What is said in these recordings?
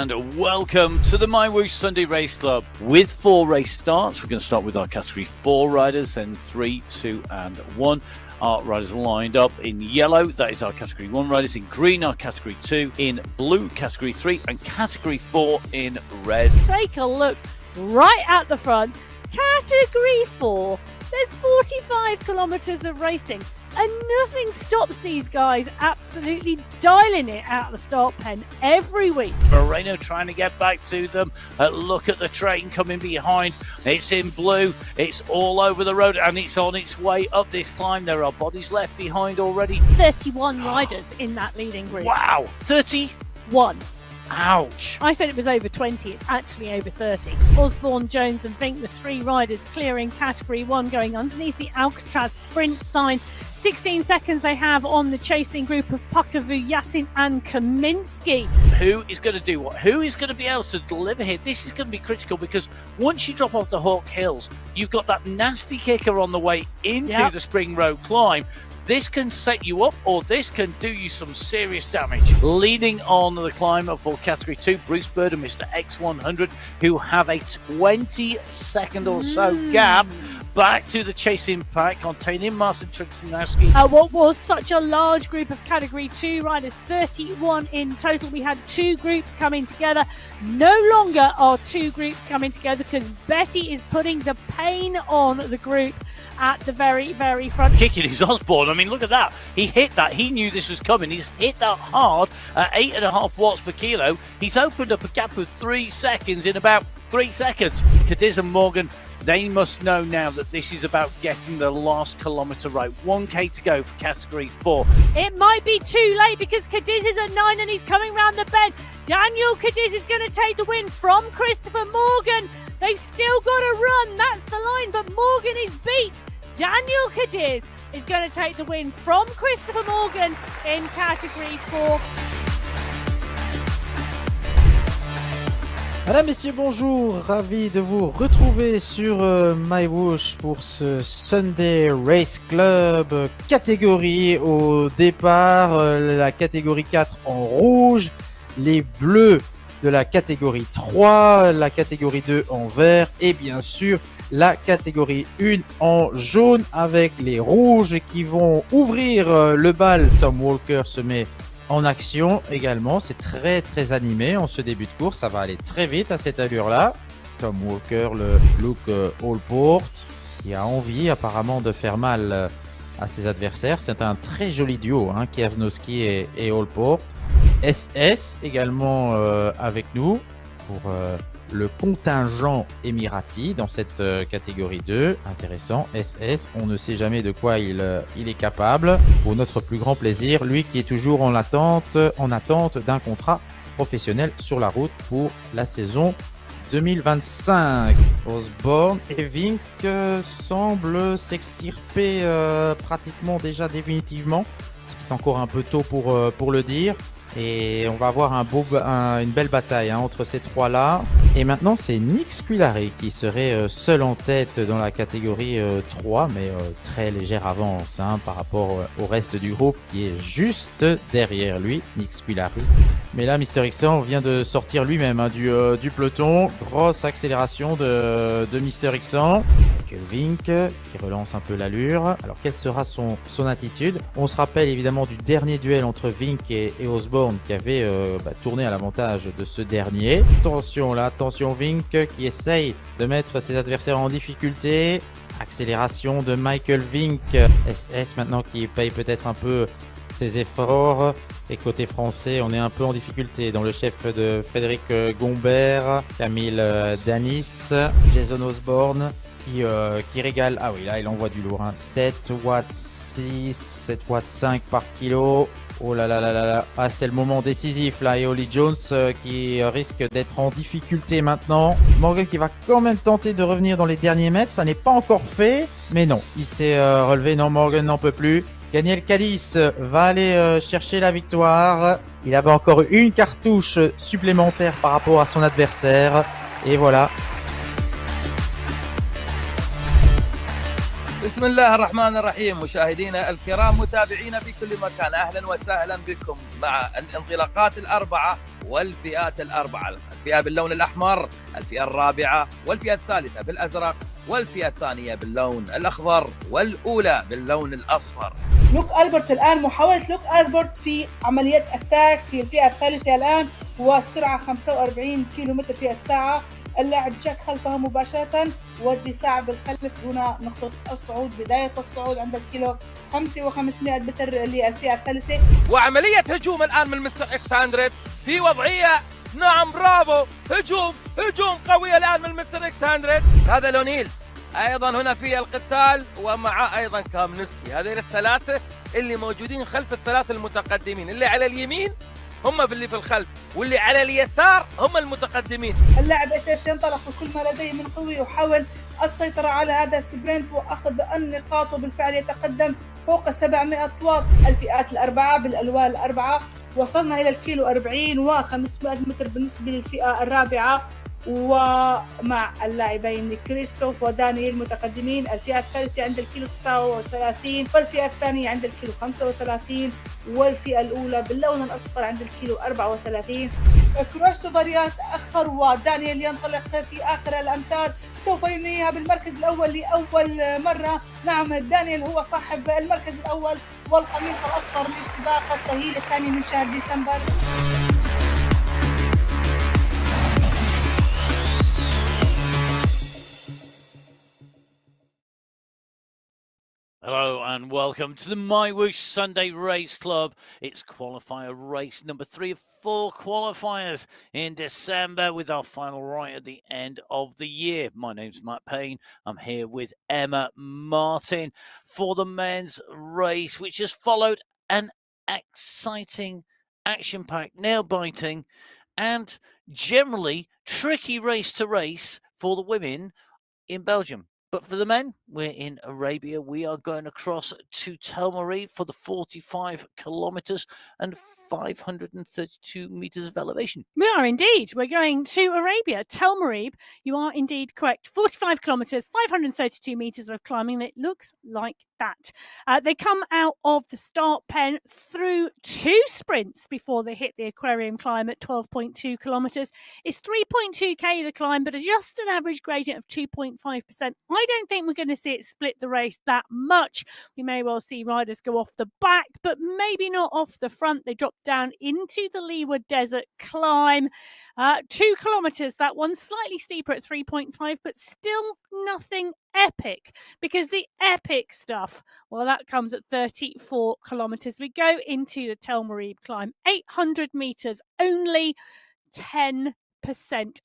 and welcome to the MyWhoosh Sunday Race Club. With 4 race starts, we're going to start with our Category 4 riders, then 3, 2 and 1. Our riders lined up in yellow, that is our Category 1 riders, in green our Category 2, in blue Category 3 and Category 4 in red. Take a look right at the front. Category 4, there's 45 kilometres of racing and nothing stops these guys absolutely dialing it out of the start pen every week. Moreno trying to get back to them. Look at the train coming behind. It's in blue. It's all over the road and it's on its way up this climb. There are bodies left behind already. 31 riders in that leading group. Wow, 31. Ouch. I said it was over 20, it's actually over 30. Osborne, Jones and Vink, the 3 riders clearing Category 1, going underneath the Alcatraz sprint sign. 16 seconds they have on the chasing group of Pukavu, Yasin and Kaminsky. Who is going to do what? Who is going to be able to deliver here? This is going to be critical because once you drop off the Hawk Hills, you've got that nasty kicker on the way into the Spring Road climb. This can set you up or this can do you some serious damage. Leading on the climb for Category 2, Bruce Bird and Mr. X100, who have a 20-second or so gap back to the chasing pack containing Marcin Trzaskowski. What was such a large group of Category 2 riders, 31 in total. We had 2 groups coming together. No longer are 2 groups coming together because Betty is putting the pain on the group at the very, very front. Kicking his Osborne. I mean, look at that. He hit that. He knew this was coming. He's hit that hard at 8.5 watts per kilo. He's opened up a gap of 3 seconds in about 3 seconds. Cadiz and Morgan, they must know now that this is about getting the last kilometre right. 1k to go for Category 4. It might be too late because Cadiz is at 9 and he's coming round the bend. Daniel Cadiz is going to take the win from Christopher Morgan. They've still got to run, that's the line, but Morgan is beat. Daniel Cadiz is going to take the win from Christopher Morgan in Category 4. Madame, messieurs, bonjour, ravi de vous retrouver sur MyWhoosh pour ce Sunday Race Club catégorie. Au départ, la catégorie 4 en rouge, les bleus de la catégorie 3, la catégorie 2 en vert et bien sûr la catégorie 1 en jaune avec les rouges qui vont ouvrir le bal. Tom Walker se met en action également, c'est très animé en ce début de course, ça va aller très vite à cette allure-là. Tom Walker, le look Allport, qui a envie apparemment de faire mal à ses adversaires. C'est un très joli duo, hein, Kierzowski et Allport. SS également avec nous pour le contingent émirati dans cette catégorie 2. Intéressant, SS, on ne sait jamais de quoi il est capable. Pour notre plus grand plaisir, lui qui est toujours en attente d'un contrat professionnel sur la route pour la saison 2025. Osborne et Vink semblent s'extirper pratiquement déjà définitivement. C'est encore un peu tôt pour le dire. Et on va avoir une belle bataille entre ces 3-là. Et maintenant, c'est Nick Squillary qui serait seul en tête dans la catégorie 3, mais très légère avance par rapport au reste du groupe qui est juste derrière lui, Nick Squillary. Mais là, Mr. Ixon vient de sortir lui-même du peloton. Grosse accélération de Mr. Ixon. Vink qui relance un peu l'allure. Alors, quelle sera son attitude? On se rappelle évidemment du dernier duel entre Vink et Osborne qui avait tourné à l'avantage de ce dernier. Attention Vink qui essaye de mettre ses adversaires en difficulté. Accélération de Michael Vink. SS maintenant qui paye peut-être un peu ses efforts. Et côté français, on est un peu en difficulté dans le chef de Frédéric Gombert, Camille Danis, Jason Osborne qui régale. Ah oui, là il envoie du lourd. 7 watts 6, 7 watts 5 par kilo. Oh là là là là là. Ah, c'est le moment décisif là. Et Holly Jones qui risque d'être en difficulté maintenant. Morgan qui va quand même tenter de revenir dans les derniers mètres. Ça n'est pas encore fait. Mais non, il s'est relevé. Non, Morgan n'en peut plus. Daniel Cadiz va aller chercher la victoire. Il avait encore une cartouche supplémentaire par rapport à son adversaire. Et voilà. بسم الله الرحمن الرحيم. مشاهدينا الكرام متابعينا في كل مكان، أهلا وسهلا بكم مع الانطلاقات الأربعة والفئات الأربعة، الفئة باللون الأحمر، الفئة الرابعة والفئة الثالثة بالأزرق، والفئة الثانية باللون الأخضر، والأولى باللون الأصفر. لوك ألبرت الآن، محاولة لوك ألبرت في عملية أتاك في الفئة الثالثة الآن، والسرعة 45 كيلومتر في الساعة. اللاعب جاك خلفه مباشرة، والدفاع بالخلف دون نقطة الصعود. بداية الصعود عند الكيلو 5500 متر للفئة الثالثة. وعملية هجوم الآن من مستر إكس 100 في وضعية، نعم برافو، هجوم قوي الآن من مستر إكس 100. هذا لونيل أيضا هنا في القتال، ومع أيضا كامنسكي. هذين الثلاثة اللي موجودين خلف الثلاثة المتقدمين، اللي على اليمين هم اللي في الخلف، واللي على اليسار هم المتقدمين. اللاعب اساس ينطلق بكل ما لديه من قوة، يحاول السيطرة على هذا السبرنت وأخذ النقاط، وبالفعل يتقدم فوق 700 واط. الفئات الأربعة بالألوان الأربعة، وصلنا إلى الكيلو 40 و500 متر بالنسبة للفئة الرابعة، ومع اللاعبين كريستوف ودانيال متقدمين. الفئة الثالثة عند الكيلو 39، والفئة الثانية عند الكيلو 35، والفئة الأولى باللون الأصفر عند الكيلو 34. كريستوفر يتأخر، ودانيال ينطلق في آخر الأمتار، سوف ينهيها بالمركز الأول لأول مرة. نعم، دانيال هو صاحب المركز الأول والقميص الأصفر لسباق التأهيل الثاني من شهر ديسمبر. Hello and welcome to the MyWhoosh Sunday Race Club. It's qualifier race number 3 of 4 qualifiers in December, with our final right at the end of the year. My name's Matt Payne. I'm here with Emma Martin for the men's race, which has followed an exciting, action-packed, nail-biting and generally tricky race to race for the women in Belgium. But for the men, we're in Arabia. We are going across to Tel Marib for the 45 kilometres and 532 metres of elevation. We are indeed. We're going to Arabia, Tel Marib. You are indeed correct. 45 kilometres, 532 metres of climbing. It looks like that. They come out of the start pen through 2 sprints before they hit the aquarium climb at 12.2 kilometres. It's 3.2k the climb, but just an average gradient of 2.5%. I don't think we're going to see it split the race that much. We may well see riders go off the back, but maybe not off the front. They drop down into the Leeward Desert climb. 2 kilometres, that one slightly steeper at 3.5, but still nothing epic, because the epic stuff, well, that comes at 34 kilometres. We go into the Tel Marib climb, 800 metres, only 10%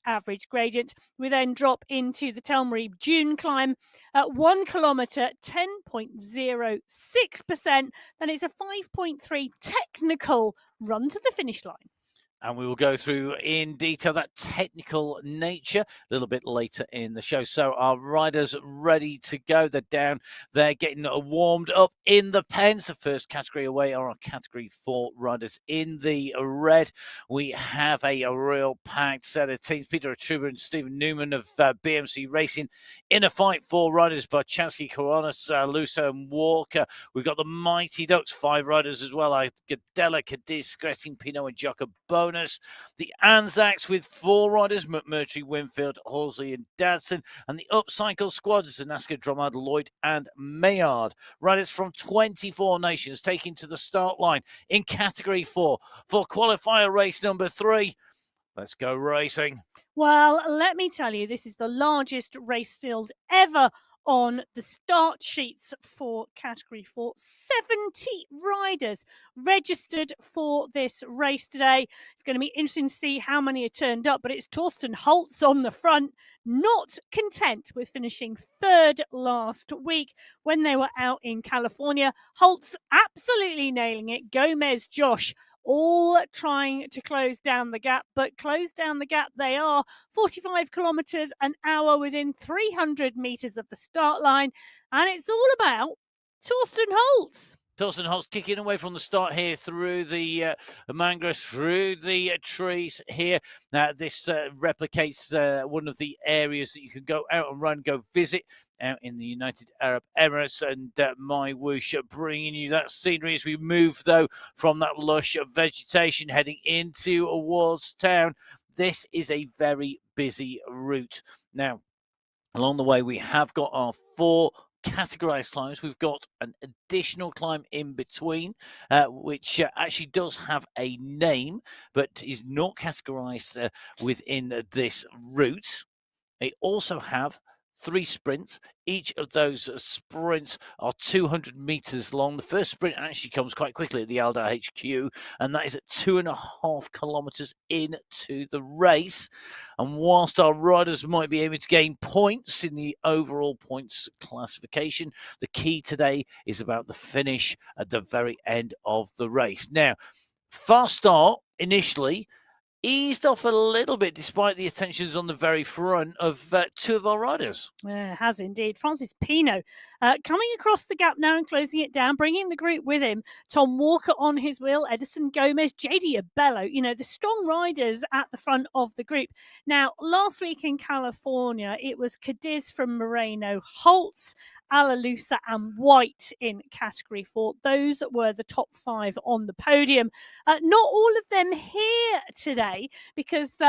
average gradient. We then drop into the Tel Marib Dune climb at 1 kilometre, 10.06%. Then it's a 5.3 technical run to the finish line. And we will go through in detail that technical nature a little bit later in the show. So our riders ready to go. They're down. They're getting warmed up in the pens. The first category away are our category 4 riders in the red. We have a real packed set of teams. Peter Atruba and Stephen Newman of BMC Racing in a fight. 4 riders, Barchansky, Koronis, Lusa and Walker. We've got the Mighty Ducks, 5 riders as well. Gadella, Cadiz, Skretting, Pinot and Jacob Bonus. The Anzacs with 4 riders, McMurtry, Winfield, Horsley and Dadson. And the Upcycle squad is Zanaska, Dromard, Lloyd and Mayard. Riders from 24 nations taking to the start line in Category 4 for qualifier race number 3. Let's go racing. Well, let me tell you, this is the largest race field ever on the start sheets for Category 4. 70 riders registered for this race today. It's going to be interesting to see how many are turned up, but it's Torsten Holtz on the front, not content with finishing 3rd last week when they were out in California. Holtz absolutely nailing it. Gomez, Josh, all trying to close down the gap, but close down the gap they are. 45 kilometres an hour within 300 metres of the start line, and it's all about Torsten Holtz. Torsten Holtz kicking away from the start here through the mangroves, through the trees here. This replicates one of the areas that you can go out and run, go visit out in the United Arab Emirates, and MyWhoosh bringing you that scenery as we move, though, from that lush vegetation heading into towards town. This is a very busy route. Now, along the way, we have got our 4 categorized climbs. We've got an additional climb in between, which actually does have a name, but is not categorized within this route. They also have 3 sprints. Each of those sprints are 200 meters long. The first sprint actually comes quite quickly at the Aldar HQ, and that is at 2.5 kilometers into the race. And whilst our riders might be able to gain points in the overall points classification, the key today is about the finish at the very end of the race. Now, fast start initially eased off a little bit despite the attentions on the very front of 2 of our riders. Yeah, it has indeed. Francis Pino coming across the gap now and closing it down, bringing the group with him. Tom Walker on his wheel, Edison Gomez, JD Abello, the strong riders at the front of the group. Now, last week in California, it was Cadiz from Moreno, Holtz, Alalusa and White in category 4. Those were the top 5 on the podium. Not all of them here today because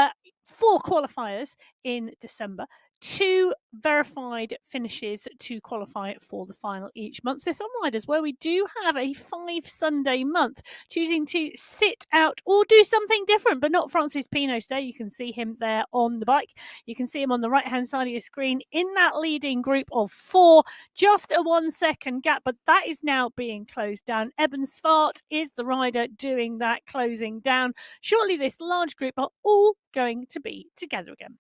4 qualifiers in December, 2 verified finishes to qualify for the final each month. So some riders where we do have a 5 Sunday month choosing to sit out or do something different, but not Francis Pino's day. You can see him there on the bike. You can see him on the right-hand side of your screen in that leading group of 4. Just a 1 second gap, but that is now being closed down. Eben Svart is the rider doing that closing down. Shortly, this large group are all going to be together again.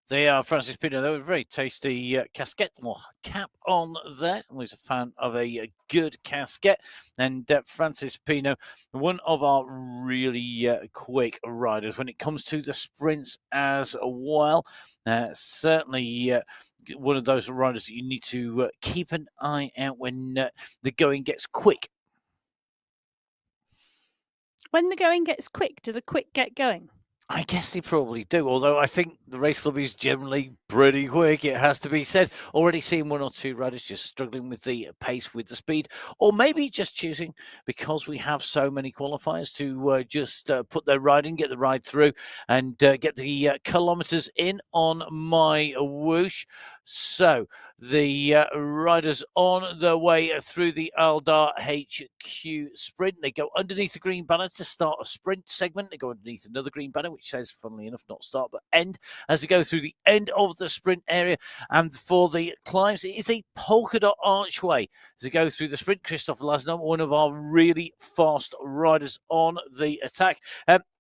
They are Francis Pino. They were very tasty casquette or cap on there. I was a fan of a good casquette. And Francis Pino, one of our really quick riders when it comes to the sprints as well. Certainly one of those riders that you need to keep an eye out when the going gets quick. When the going gets quick, do the quick get going? I guess they probably do, although I think the race club is generally pretty quick, it has to be said. Already seeing 1 or 2 riders just struggling with the pace, with the speed, or maybe just choosing, because we have so many qualifiers, to just put their ride in, get the ride through, and get the kilometres in on MyWhoosh. So the riders on their way through the Aldar HQ sprint. They go underneath the green banner to start a sprint segment. They go underneath another green banner, which says, funnily enough, not start, but end, as they go through the end of the sprint area. And for the climbs, it is a polka dot archway as they go through the sprint. Christoph Lasno, one of our really fast riders on the attack.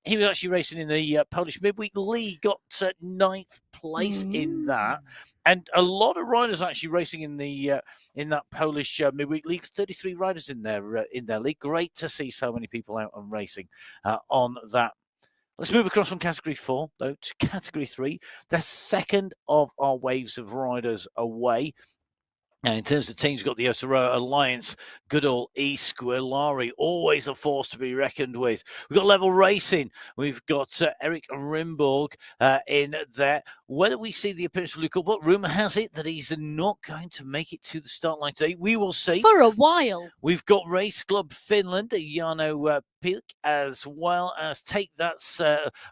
He was actually racing in the Polish Midweek League, got 9th place in that. And a lot of riders actually racing in the in that Polish Midweek League. 33 riders in their league. Great to see so many people out and racing on that. Let's move across from category 4, though, to category 3. The second of our waves of riders away. Now, in terms of teams, we've got the Otero Alliance, good old Esquilari, always a force to be reckoned with. We've got Level Racing. We've got Eric Rimborg in there. Whether we see the appearance of Luke, but rumour has it that he's not going to make it to the start line today. We will see. For a while. We've got Race Club Finland, Jarno Pilk, as well as Take That's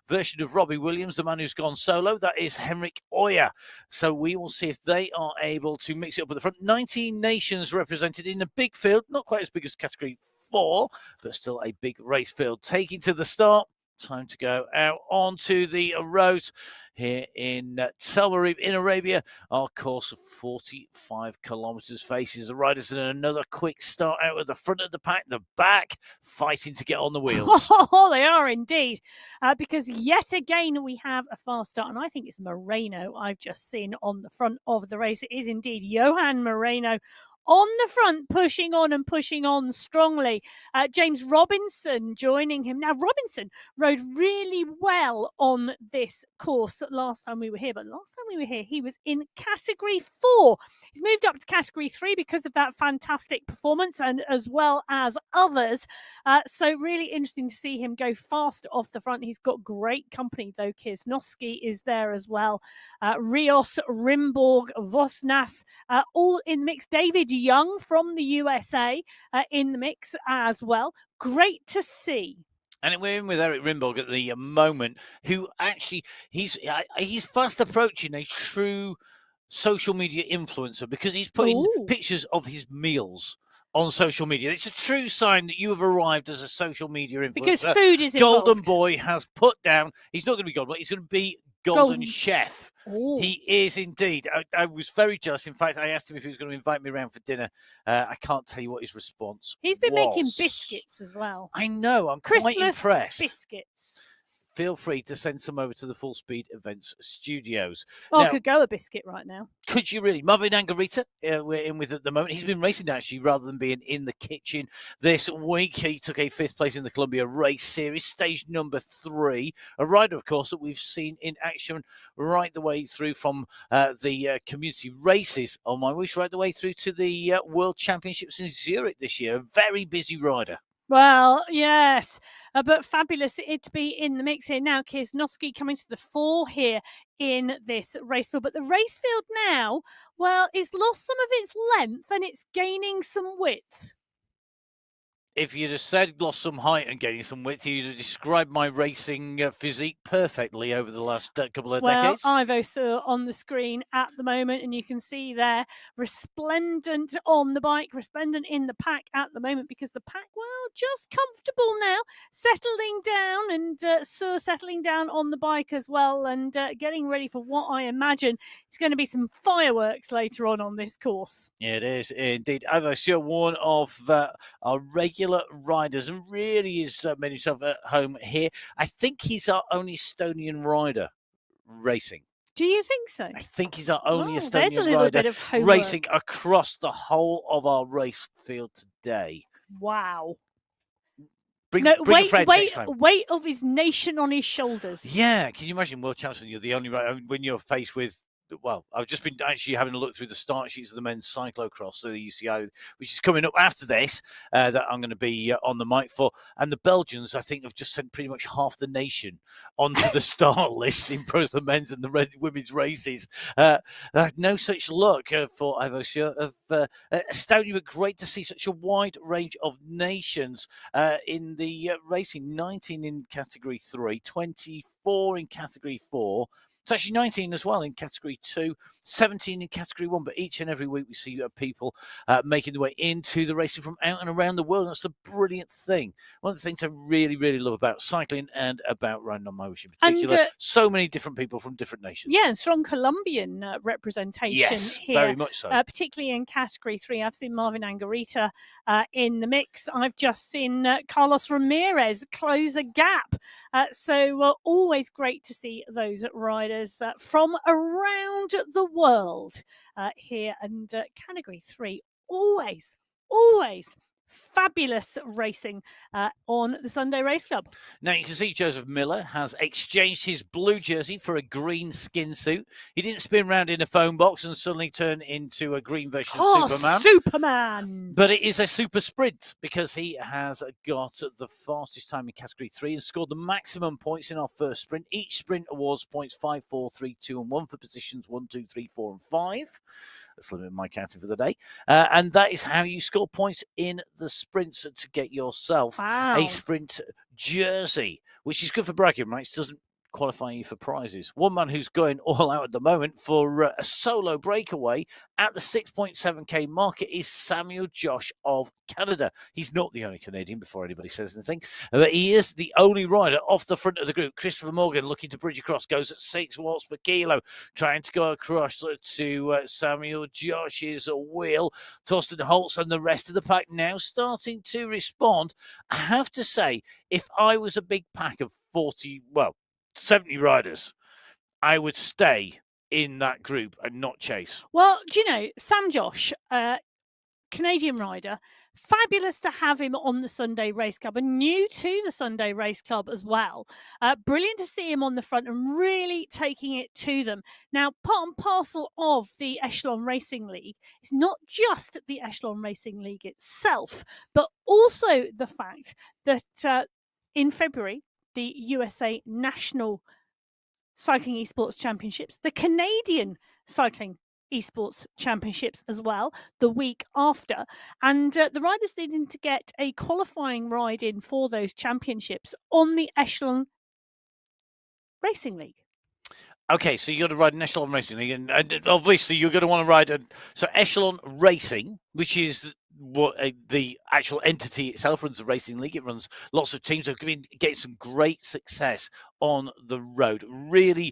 version of Robbie Williams, the man who's gone solo. That is Henrik Oya. So we will see if they are able to mix it up at the front. 19 nations represented in a big field, not quite as big as category 4, but still a big race field. Taking to the start. Time to go out onto the road here in Tel Aviv in Arabia. Our course of 45 kilometers faces the riders in another quick start out at the front of the pack, the back fighting to get on the wheels. Oh, they are indeed, because yet again we have a fast start, and I think it's Moreno I've just seen on the front of the race. It is indeed Johan Moreno on the front, pushing on and pushing on strongly. James Robinson joining him. Now, Robinson rode really well on this course last time we were here, but last time we were here, he was in Category 4. He's moved up to Category 3 because of that fantastic performance, and as well as others. So really interesting to see him go fast off the front. He's got great company, though. Kiesnowski is there as well. Rios, Rimborg, Vosnas, all in the mix. David Young from the USA in the mix as well. Great to see. And we're in with Eric Rimborg at the moment, who actually, he's fast approaching a true social media influencer because he's putting pictures of his meals on social media. It's a true sign that you have arrived as a social media influencer. Because food is involved. Golden involved. Boy has put down, he's not going to be Golden Boy, he's going to be Golden Chef. Ooh. He is indeed. I was very jealous. In fact, I asked him if he was going to invite me around for dinner. I can't tell you what his response He's been was. making biscuits as well. I know. I'm Christmas quite impressed. Biscuits. Feel free to send some over to the Full Speed Events studios. Oh, Now, I could go a biscuit right now. Could you really? Marvin Angarita, we're in with at the moment. He's been racing actually rather than being in the kitchen this week. He took a 5th place in the Columbia Race Series, stage number 3. A rider, of course, that we've seen in action right the way through from the community races on MyWhoosh right the way through to the World Championships in Zurich this year. A very busy rider. Well, yes, but fabulous to be in the mix here now. Kiesnowski coming to the fore here in this race field. But the race field now, well, it's lost some of its length and it's gaining some width. If you'd have said lost some height and gaining some width, you'd have described my racing physique perfectly over the last couple of decades. Well, Ivo on the screen at the moment, and you can see there, resplendent on the bike, resplendent in the pack at the moment, because the pack, well, just comfortable now, settling down, and settling down on the bike as well, and getting ready for what I imagine is going to be some fireworks later on this course. Yeah, it is indeed. Ivo Sur, one of our regular riders, and really is made himself at home here. I think he's our only Estonian rider racing. Do you think so? I think he's our only Estonian there's a little rider bit of homework. racing across the whole of our race field today. Wow. Bring a friend next time. Weight of his nation on his shoulders. Yeah, can you imagine World Champions? You're the only rider when you're faced with. Well, I've just been actually having a look through the start sheets of the men's cyclocross, so the UCI, which is coming up after this, that I'm going to be on the mic for. And the Belgians, I think, have just sent pretty much half the nation onto the start list in both the men's and the women's races. No such luck for Ivo Sur of astounding, but great to see such a wide range of nations in the racing. 19 in Category 3, 24 in Category 4. It's actually 19 as well in Category 2, 17 in Category 1, but each and every week we see people making their way into the racing from out and around the world. That's the brilliant thing. One of the things I really, really love about cycling and about riding on MyWhoosh in particular, and, so many different people from different nations. Yeah, and strong Colombian representation here. Very much so. Particularly in Category 3. I've seen Marvin Angarita in the mix. I've just seen Carlos Ramirez close a gap. So always great to see those riders from around the world here. And Category 3, always fabulous racing on the Sunday Race Club. Now you can see Joseph Miller has exchanged his blue jersey for a green skin suit. He didn't spin around in a phone box and suddenly turn into a green version of Superman. But it is a super sprint because he has got the fastest time in Category 3 and scored the maximum points in our first sprint. Each sprint awards points 5, 4, 3, 2 and 1 for positions 1, 2, 3, 4 and 5. That's a little bit of my counting for the day. And that is how you score points in the sprints to get yourself a sprint jersey, which is good for bragging rights. Doesn't qualify you for prizes. One man who's going all out at the moment for a solo breakaway at the 6.7k market is Samuel Josh of Canada. He's not the only Canadian, before anybody says anything, but he is the only rider off the front of the group. Christopher Morgan looking to bridge across, goes at 6 watts per kilo, trying to go across to Samuel Josh's wheel. Torsten Holtz and the rest of the pack now starting to respond. I have to say, if I was a big pack of 70 riders, I would stay in that group and not chase. Well, do you know, Sam Josh, Canadian rider. Fabulous to have him on the Sunday Race Club and new to the Sunday Race Club as well. Brilliant to see him on the front and really taking it to them. Now, part and parcel of the Echelon Racing League is not just the Echelon Racing League itself, but also the fact that in February, the USA National Cycling Esports Championships, the Canadian Cycling Esports Championships as well, the week after. And the riders needing to get a qualifying ride in for those championships on the Echelon Racing League. Okay, so you're going to ride an Echelon Racing League, and obviously you're going to want to ride so Echelon Racing, which is what the actual entity itself runs the racing league. It runs lots of teams. They've been getting some great success on the road. Really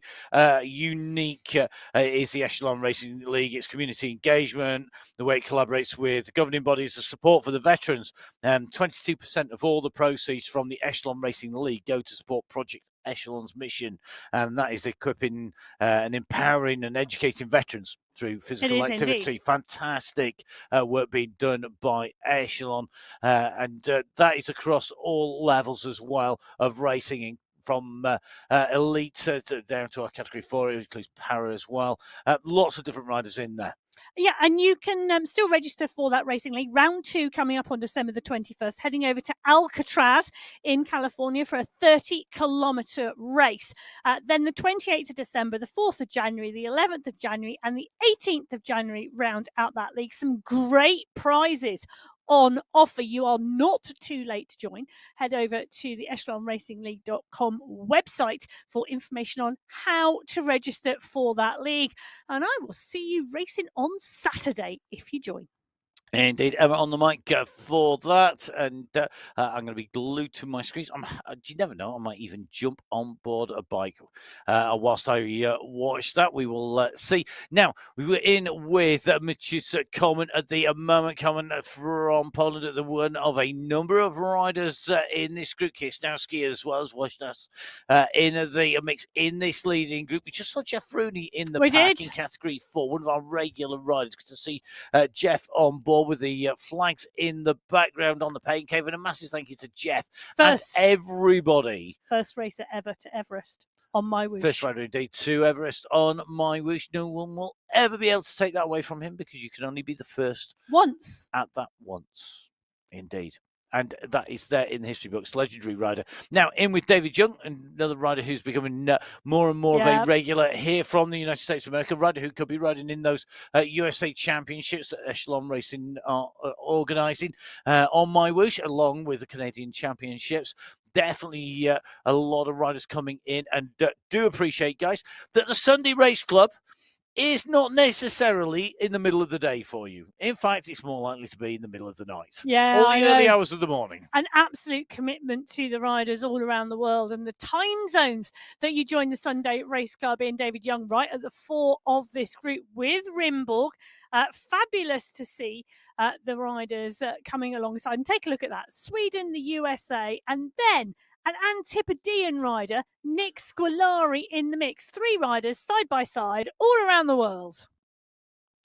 unique is the Echelon Racing League. Its community engagement, the way it collaborates with governing bodies, the support for the veterans. 22% of all the proceeds from the Echelon Racing League go to support Project Echelon's mission, and that is equipping and empowering and educating veterans through physical activity. Indeed. Fantastic work being done by Echelon, and that is across all levels as well of racing, from elite down to our category 4. It includes para as well. Lots of different riders in there. Yeah, and you can still register for that racing league. Round 2 coming up on December the 21st, heading over to Alcatraz in California for a 30-kilometer race. Then the 28th of December, the 4th of January, the 11th of January, and the 18th of January round out that league. Some great prizes on offer. You are not too late to join. Head over to the echelonracingleague.com website for information on how to register for that league. And I will see you racing on Saturday if you join. Indeed, Emma on the mic for that, and I'm going to be glued to my screens. You never know, I might even jump on board a bike whilst I watch that. We will see. Now, we were in with Mitch's comment at the moment, coming from Poland, at the one of a number of riders in this group, Kisnowski as well as Wojtas in the mix in this leading group. We just saw Jeff Rooney in the pack in category 4, one of our regular riders. Good to see Jeff on board with the flags in the background on the paint cave, and a massive thank you to Jeff and everybody. First racer ever to Everest on MyWhoosh. First rider indeed to Everest on MyWhoosh. No one will ever be able to take that away from him, because you can only be the first once at that once. Indeed. And that is there in the history books. Legendary rider. Now, in with David Young, another rider who's becoming more and more of a regular here from the United States of America. Rider who could be riding in those USA Championships that Echelon Racing are organising on MyWhoosh, along with the Canadian Championships. Definitely a lot of riders coming in, and do appreciate, guys, that the Sunday Race Club is not necessarily in the middle of the day for you. In fact, it's more likely to be in the middle of the night. Yeah, or the early hours of the morning. An absolute commitment to the riders all around the world, and the time zones that you join the Sunday Race Club in. David Young right at the fore of this group with Rimborg. Fabulous to see the riders coming alongside. And take a look at that. Sweden, the USA, and then an Antipodean rider, Nick Squilari, in the mix. 3 riders side by side all around the world.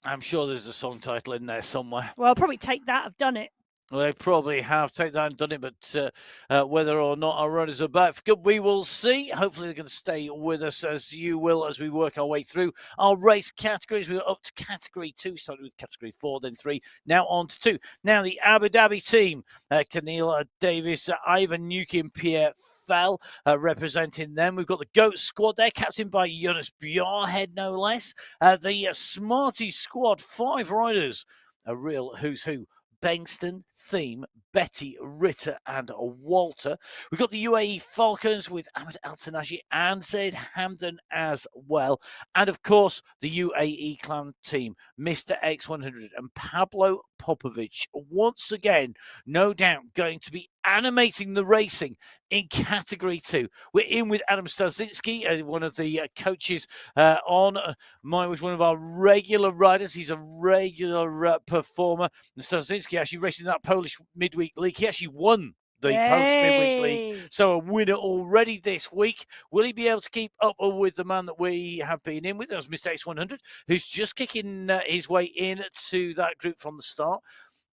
I'm sure there's a song title in there somewhere. Well, I'll probably take that. I've done it. Well, they probably have taken that and done it, but whether or not our runners are back for good, we will see. Hopefully they're going to stay with us, as you will, as we work our way through our race categories. We're up to category 2, starting with category 4, then 3, now on to 2. Now the Abu Dhabi team, Keneal Davis, Ivan Nuki and Pierre Fell representing them. We've got the GOAT squad there, captained by Jonas Bjarhead, no less. The Smarties squad, 5 riders, a real who's who. Bengston, Theme, Betty, Ritter and Walter. We've got the UAE Falcons with Ahmed Al-Tanaji and Zaid Hamdan as well. And of course, the UAE Clan team, Mr. X100 and Pablo Popovic. Once again, no doubt going to be animating the racing in category 2. We're in with Adam Starzinski, one of the coaches on MyWhoosh, one of our regular riders. He's a regular performer. And Starzinski actually racing that Polish midweek league. He actually won the Polish midweek league. So a winner already this week. Will he be able to keep up with the man that we have been in with? That was Mr. X100, who's just kicking his way into that group from the start.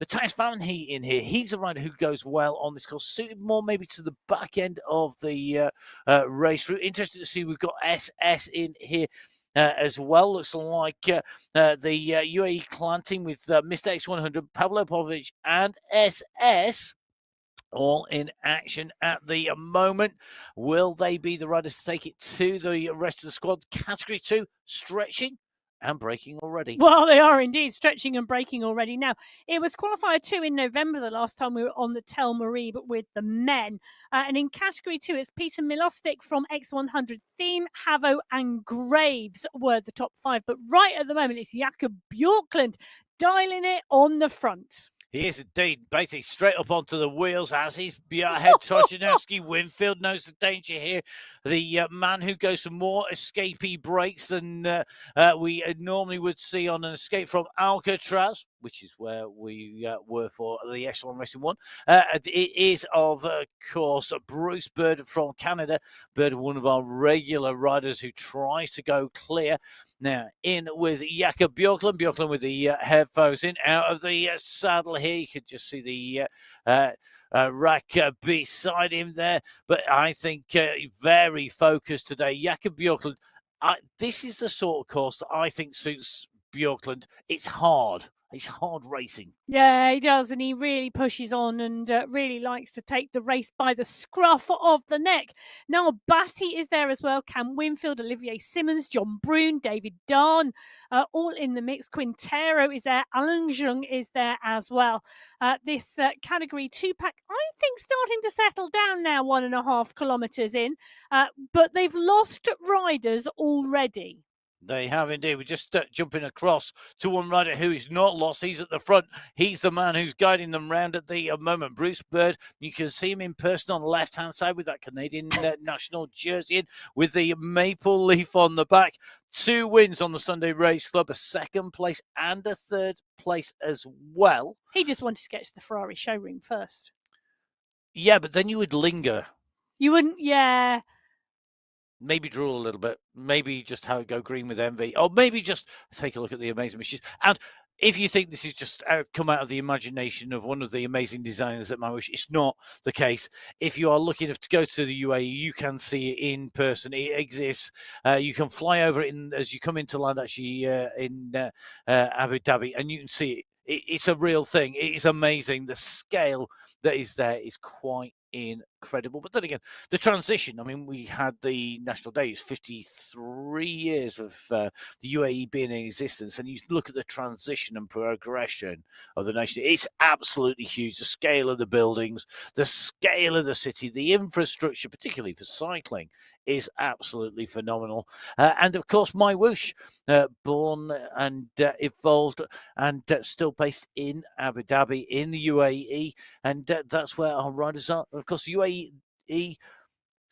The Tice Van Heat in here, he's a rider who goes well on this course, suited more maybe to the back end of the race route. Interesting to see we've got SS in here as well. Looks like the UAE clan team with Mr. X100, Pablo Povic, and SS all in action at the moment. Will they be the riders to take it to the rest of the squad? Category 2, stretching and braking already. Well, they are indeed stretching and braking already. Now, it was qualifier 2 in November the last time we were on the Tel Marie, but with the men. And in category 2, it's Peter Milostic from X100 Theme, Havo and Graves were the top 5. But right at the moment, it's Jakob Bjorklund dialing it on the front. He is indeed, basically straight up onto the wheels as he's ahead. Troshinowski, Winfield knows the danger here. The man who goes for more escapee brakes than we normally would see on an escape from Alcatraz, which is where we were for the Echelon Racing 1. It is, of course, Bruce Bird from Canada. Bird, one of our regular riders who tries to go clear. Now, in with Jakob Bjorklund. Bjorklund with the headphones in, out of the saddle here. You could just see the rack beside him there. But I think very focused today. Jakob Bjorklund, this is the sort of course that I think suits Bjorklund. It's hard. It's hard racing. Yeah, he does, and he really pushes on and really likes to take the race by the scruff of the neck. Now, Batty is there as well. Cam Winfield, Olivier Simmons, John Brune, David Darn, all in the mix. Quintero is there. Alain Jung is there as well. This Category 2 pack, I think, starting to settle down now, 1.5 kilometres in, but they've lost riders already. They have indeed. We're just jumping across to one rider who is not lost. He's at the front. He's the man who's guiding them round at the moment. Bruce Bird, you can see him in person on the left-hand side with that Canadian national jersey in, with the maple leaf on the back. 2 wins on the Sunday Race Club, a 2nd place and a 3rd place as well. He just wanted to get to the Ferrari showroom first. Yeah, but then you would linger. You wouldn't, yeah. Maybe drool a little bit. Maybe just go green with envy. Or maybe just take a look at the amazing machines. And if you think this is just come out of the imagination of one of the amazing designers at MyWhoosh, it's not the case. If you are lucky enough to go to the UAE, you can see it in person. It exists. You can fly over it as you come into land, actually, in Abu Dhabi, and you can see it. It's a real thing. It is amazing. The scale that is there is quite incredible. But then again, the transition, I mean, we had the National Day, it's 53 years of the UAE being in existence, and you look at the transition and progression of the nation, it's absolutely huge. The scale of the buildings, the scale of the city, the infrastructure, particularly for cycling, is absolutely phenomenal. And of course, MyWhoosh, born and evolved and still based in Abu Dhabi in the UAE, and that's where our riders are. Of course, the UAE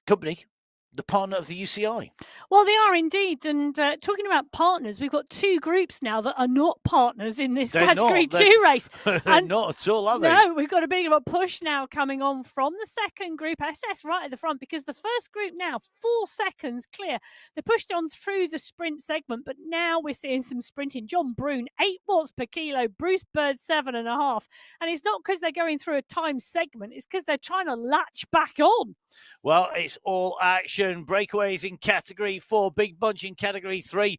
company, the partner of the UCI. Well, they are indeed. And talking about partners, we've got 2 groups now that are not partners in this Category 2 race. They're not at all, are they? No, we've got a bit of a push now coming on from the 2nd group, SS right at the front, because the 1st group now, 4 seconds clear. They pushed on through the sprint segment, but now we're seeing some sprinting. John Brune, 8 watts per kilo, Bruce Bird, 7.5. And it's not because they're going through a time segment, it's because they're trying to latch back on. Well, it's all action. Breakaways in Category 4, big bunch in Category 3.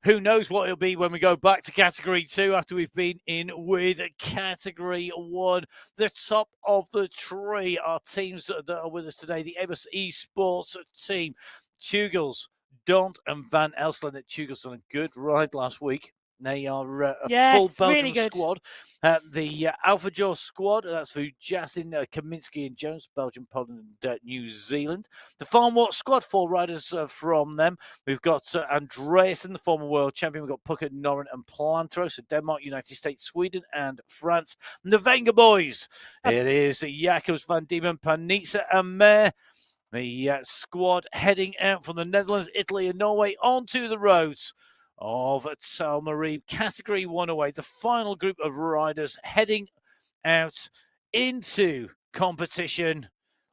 Who knows what it'll be when we go back to Category 2 after we've been in with Category 1. The top of the tree are teams that are with us today. The Amos Esports team, Tugels, Dont and Van Elselen. Tugels done a good ride last week. They are a full Belgian really squad. The Alpha Jaw squad, that's for Justin, Kaminsky and Jones, Belgium, Poland, and New Zealand. The Farm Walk squad, 4 riders from them. We've got Andreasen, the former world champion. We've got Puckett, Noren, and Plantros, so Denmark, United States, Sweden, and France. And the Wenger boys, it is Jacobs, Van Diemen, Panitza, and Mayer. The squad heading out from the Netherlands, Italy, and Norway onto the roads of Tel Marie, Category 1 away, the final group of riders heading out into competition.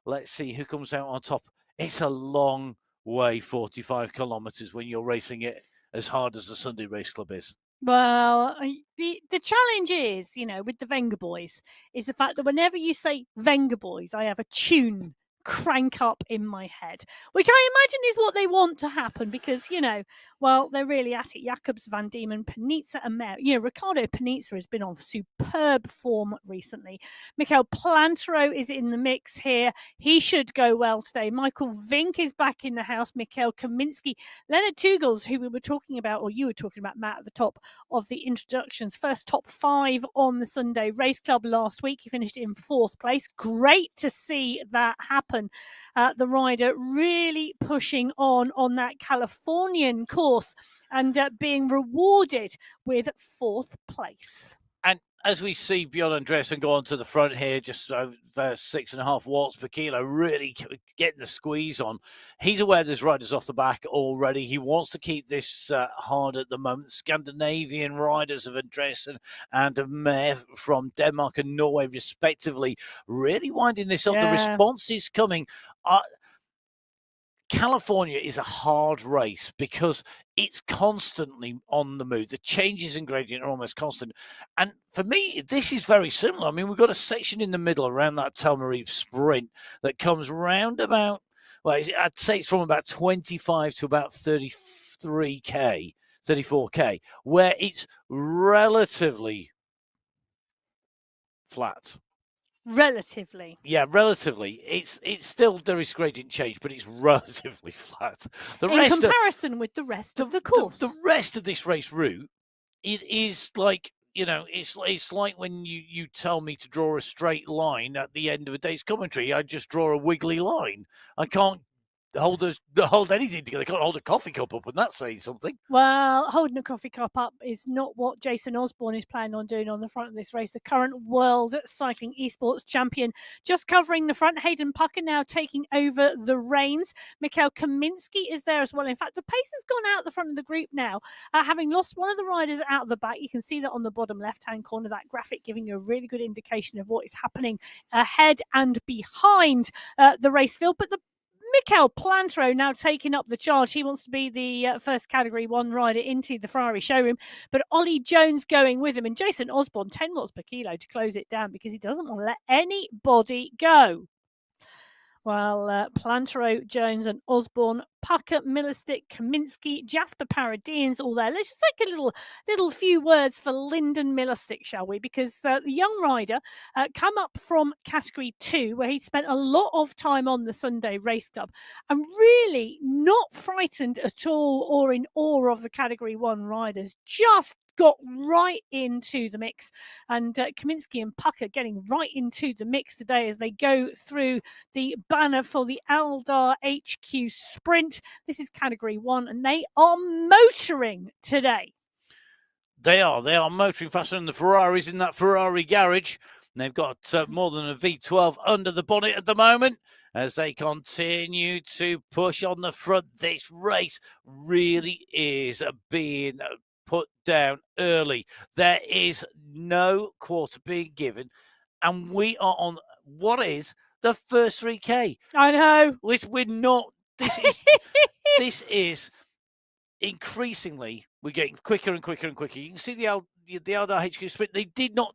Let's see who comes out on top. It's a long way, 45 kilometres, when you're racing it as hard as the Sunday Race Club is. Well, the challenge is, with the Venga boys, is the fact that whenever you say Venga boys, I have a tune crank up in my head, which I imagine is what they want to happen because, they're really at it. Jacobs, Van Diemen, Panizza and Mer. Riccardo Panizza has been on superb form recently. Mikel Plantero is in the mix here. He should go well today. Michael Vink is back in the house. Mikhail Kaminski, Leonard Tugels, who we were talking about, or you were talking about, Matt, at the top of the introductions. First top 5 on the Sunday Race Club last week. He finished in 4th place. Great to see that happen. The rider really pushing on that Californian course and being rewarded with 4th place. And as we see Bjorn Andreasen go on to the front here, just over 6.5 watts per kilo, really getting the squeeze on. He's aware there's riders off the back already. He wants to keep this hard at the moment. Scandinavian riders of Andreasen and Mer from Denmark and Norway, respectively, really winding this up. Yeah. The response is coming. California is a hard race because it's constantly on the move. The changes in gradient are almost constant. And for me, this is very similar. I mean, we've got a section in the middle around that Telmarie sprint that comes round about, well, I'd say it's from about 25 to about 33K, 34K, where it's relatively flat. Relatively. Yeah, relatively. It's still, there is gradient change, but it's relatively flat. In comparison with the rest of the course. The rest of this race route, it is like, it's like when you tell me to draw a straight line at the end of a day's commentary. I just draw a wiggly line. I can't hold anything together. I can't hold a coffee cup up and that's saying something. Well, holding a coffee cup up is not what Jason Osborne is planning on doing on the front of this race. The current world cycling esports champion just covering the front. Hayden Pucker now taking over the reins. Mikhail Kaminski is there as well. In fact, the pace has gone out the front of the group now, having lost one of the riders out the back. You can see that on the bottom left-hand corner, that graphic giving you a really good indication of what is happening ahead and behind the race field. But the Mikel Plantero now taking up the charge. He wants to be the first Category 1 rider into the Ferrari showroom, but Ollie Jones going with him. And Jason Osborne, 10 watts per kilo to close it down because he doesn't want to let anybody go. Well, Plantero, Jones and Osborne, Pucker, Millerstick, Kaminski, Jasper Paradines, all there. Let's just take a little few words for Lyndon Millerstick, shall we? Because the young rider come up from Category 2, where he spent a lot of time on the Sunday Race Club and really not frightened at all or in awe of the Category 1 riders, just got right into the mix. And Kaminski and Pucker getting right into the mix today as they go through the banner for the Aldar HQ Sprint. This is Category 1 and they are motoring today. They are motoring faster than the Ferraris in that Ferrari garage. They've got more than a V12 under the bonnet at the moment as they continue to push on the front. This race really is being put down early. There is no quarter being given, and we are on what is the first 3K. I know. We're not. This is increasingly, we're getting quicker and quicker and quicker. You can see the Aldar HQ sprint.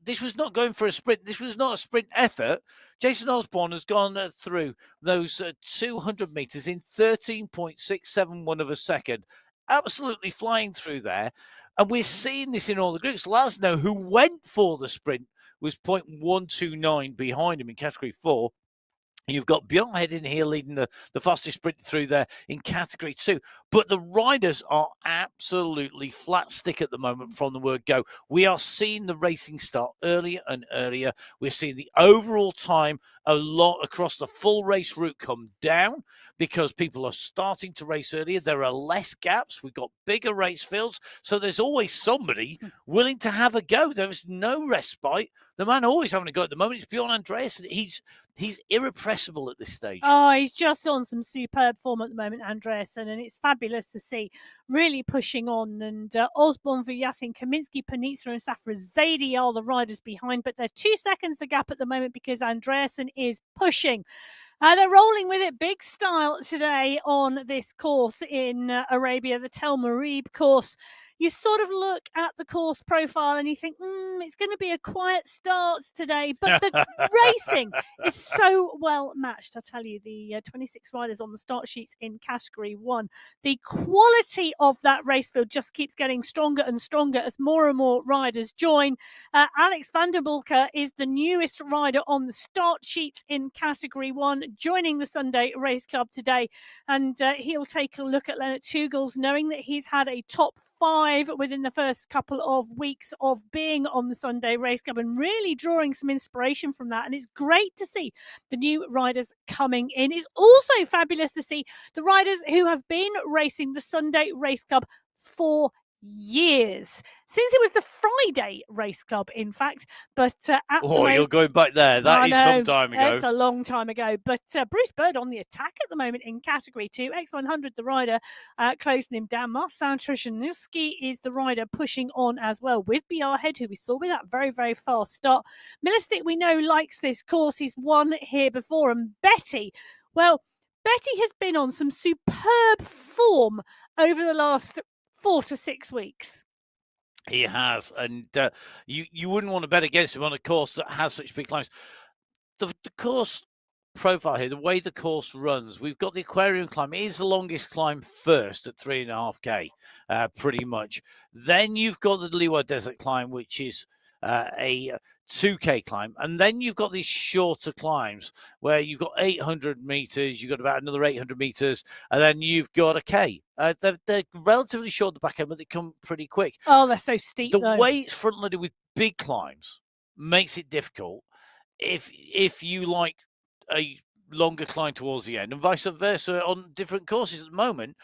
This was not going for a sprint. This was not a sprint effort. Jason Osborne has gone through those 200 meters in 13.671 of a second. Absolutely flying through there. And we're seeing this in all the groups. Laszlo, who went for the sprint, was 0.129 behind him in Category 4. You've got Bjorn in here leading the fastest sprint through there in Category 2. But the riders are absolutely flat stick at the moment from the word go. We are seeing the racing start earlier and earlier. We're seeing the overall time a lot across the full race route come down because people are starting to race earlier. There are less gaps. We've got bigger race fields. So there's always somebody willing to have a go. There is no respite. The man always having a go at the moment is Bjorn Andreasen. He's irrepressible at this stage. Oh, he's just on some superb form at the moment, Andreasen, and it's fabulous to see. Really pushing on. And Osborne, Vujasin, Kaminski, Panizza and Safra Zaidi are the riders behind, but they're 2 seconds the gap at the moment because Andreasen is pushing. They're rolling with it big style today on this course in Arabia, the Tel Marib course. You sort of look at the course profile and you think, it's going to be a quiet start today. But the racing is so well matched. I tell you, the 26 riders on the start sheets in Category 1. The quality of that race field just keeps getting stronger and stronger as more and more riders join. Alex van der Bulke is the newest rider on the start sheets in Category 1, joining the Sunday Race Club today. And he'll take a look at Leonard Tugels, knowing that he's had a top 5 within the first couple of weeks of being on the Sunday Race Club and really drawing some inspiration from that. And it's great to see the new riders coming in. It's also fabulous to see the riders who have been racing the Sunday Race Club for years, since it was the Friday Race Club, in fact. But you're going back there. That is some time ago. It's a long time ago. But Bruce Bird on the attack at the moment in Category 2. X100, the rider, closing him down. Marcin Trzaskowski is the rider pushing on as well with BR Head, who we saw with that very, very fast start. Millistic, we know, likes this course. He's won here before. And Betty, well, Betty has been on some superb form over the last 4 to 6 weeks. He has, and you wouldn't want to bet against him on a course that has such big climbs. The course profile here, the way the course runs, we've got the Aquarium climb. It is the longest climb first at 3.5k, pretty much. Then you've got the Liwa Desert climb, which is a 2k climb, and then you've got these shorter climbs where you've got 800 meters, you've got about another 800 meters, and then you've got a k. They're relatively short at the back end, but they come pretty quick. Oh, they're so steep. The way it's front loaded with big climbs makes it difficult if you like a longer climb towards the end, and vice versa on different courses. At the moment,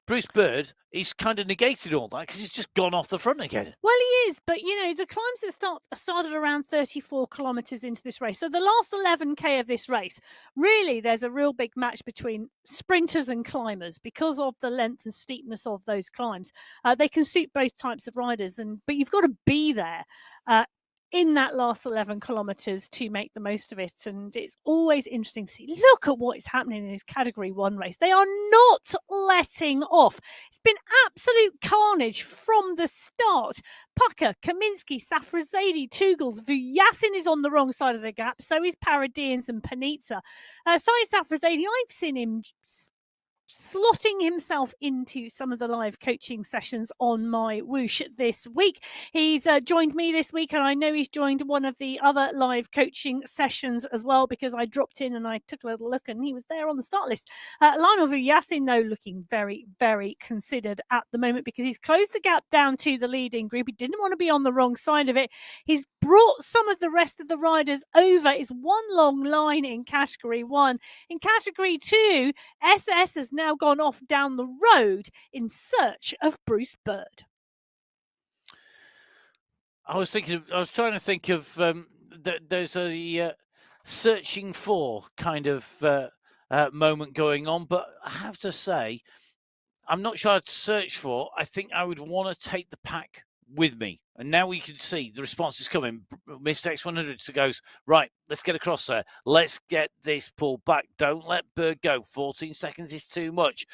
Bruce Bird, he's kind of negated all that because he's just gone off the front again. Well, he is, but, you know, the climbs that started around 34 kilometres into this race. So the last 11k of this race, really, there's a real big match between sprinters and climbers because of the length and steepness of those climbs. They can suit both types of riders, but you've got to be there in that last 11 kilometres to make the most of it. And it's always interesting to see. Look at what is happening in this Category 1 race. They are not letting off. It's been absolute carnage from the start. Pucker, Kaminsky, Safrazadi, Tugels, Vuyasin is on the wrong side of the gap. So is Paradians and Panizza. Saeed Safrazadi, I've seen him slotting himself into some of the live coaching sessions on MyWhoosh this week. He's joined me this week, and I know he's joined one of the other live coaching sessions as well, because I dropped in and I took a little look and he was there on the start list. Lionel Vuyasin, though, looking very, very considered at the moment because he's closed the gap down to the leading group. He didn't want to be on the wrong side of it. He's brought some of the rest of the riders over. It's one long line in Category 1. In Category 2, SS has now gone off down the road in search of Bruce Bird. I was trying to think of there's a searching for kind of moment going on, but I have to say, I'm not sure I'd search for. I think I would want to take the pack with me. And now we can see the response is coming. Mr. X100 goes, right, let's get across there. Let's get this pulled back. Don't let Bird go. 14 seconds is too much.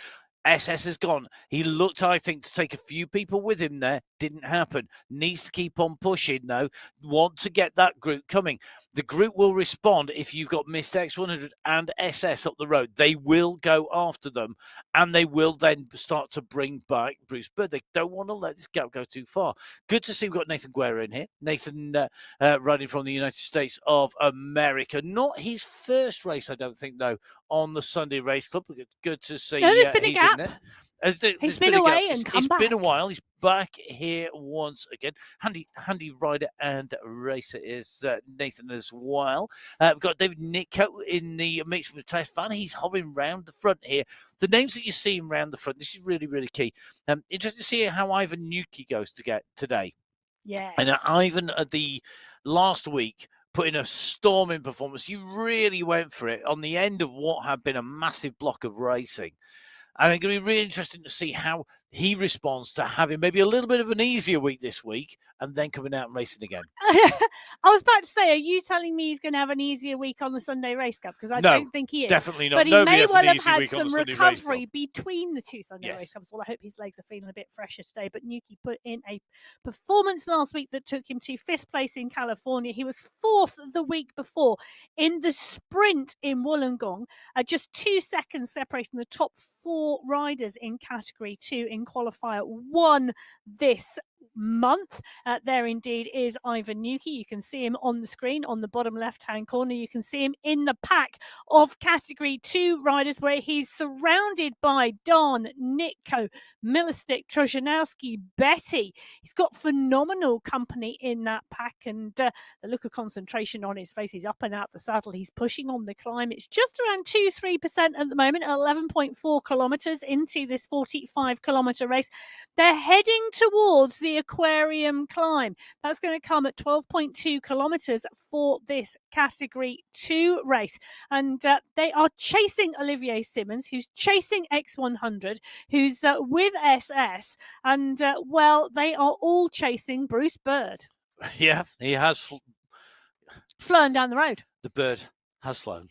SS has gone. He looked, I think, to take a few people with him there. Didn't happen. Needs to keep on pushing, though. Want to get that group coming. The group will respond if you've got Mr. X100 and SS up the road. They will go after them, and they will then start to bring back Bruce Bird. They don't want to let this gap go too far. Good to see we've got Nathan Guerra in here. Nathan riding from the United States of America. Not his first race, I don't think, though, on the Sunday Race Club. Good to see there's been a he's gap. in there. He's been away and come back. It's been a while. He's back here once again. Handy rider and racer is Nathan as well. We've got David Nicko in the mix with Test Fan. He's hovering around the front here. The names that you're seeing around the front, this is really, really key. Interesting to see how Ivan Nuki goes to get today. Yes. And Ivan at the last week put in a storming performance. You really went for it on the end of what had been a massive block of racing. And it's going to be really interesting to see how he responds to having maybe a little bit of an easier week this week and then coming out and racing again. I was about to say, are you telling me he's going to have an easier week on the Sunday Race Cup? Because I don't think he is. Definitely not. But he Nobody may has well an have easy had week on some the Sunday Race Cup. recovery between the two Sunday Race Cups. Well, I hope his legs are feeling a bit fresher today. But Nuki put in a performance last week that took him to 5th place in California. He was 4th the week before in the sprint in Wollongong, just 2 seconds separating the top 4 riders in Category 2 in Qualifier 1 this month. There indeed is Ivan Nuki. You can see him on the screen on the bottom left-hand corner. You can see him in the pack of Category 2 riders where he's surrounded by Don, Nitko, Milostick, Trojanowski, Betty. He's got phenomenal company in that pack, and the look of concentration on his face. He's up and out the saddle. He's pushing on the climb. It's just around 2-3% at the moment, 11.4 kilometres into this 45-kilometre race. They're heading towards the Aquarium climb. That's going to come at 12.2 kilometres for this Category 2 race. And they are chasing Olivier Simmons, who's chasing X100, who's with SS. And, well, they are all chasing Bruce Bird. Yeah, he has flown down the road. The bird has flown.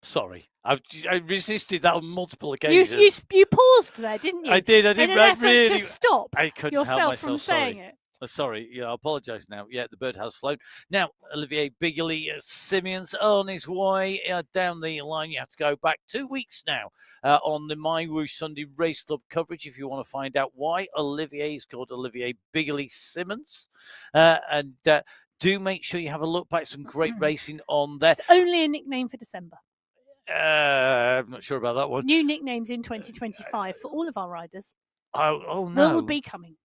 Sorry, I resisted that on multiple occasions. You paused there, didn't you? I did. I did. In an effort really to stop I couldn't yourself help myself. from saying it. Sorry, I apologise now. Yeah, the bird has flown. Now, Olivier Bigley Simmons on his way down the line. You have to go back 2 weeks now on the MyWhoosh Sunday Race Club coverage if you want to find out why Olivier is called Olivier Bigley Simmons. And do make sure you have a look back. Some great racing on there. It's only a nickname for December. I'm not sure about that one. New nicknames in 2025 for all of our riders. Oh no. Will be coming.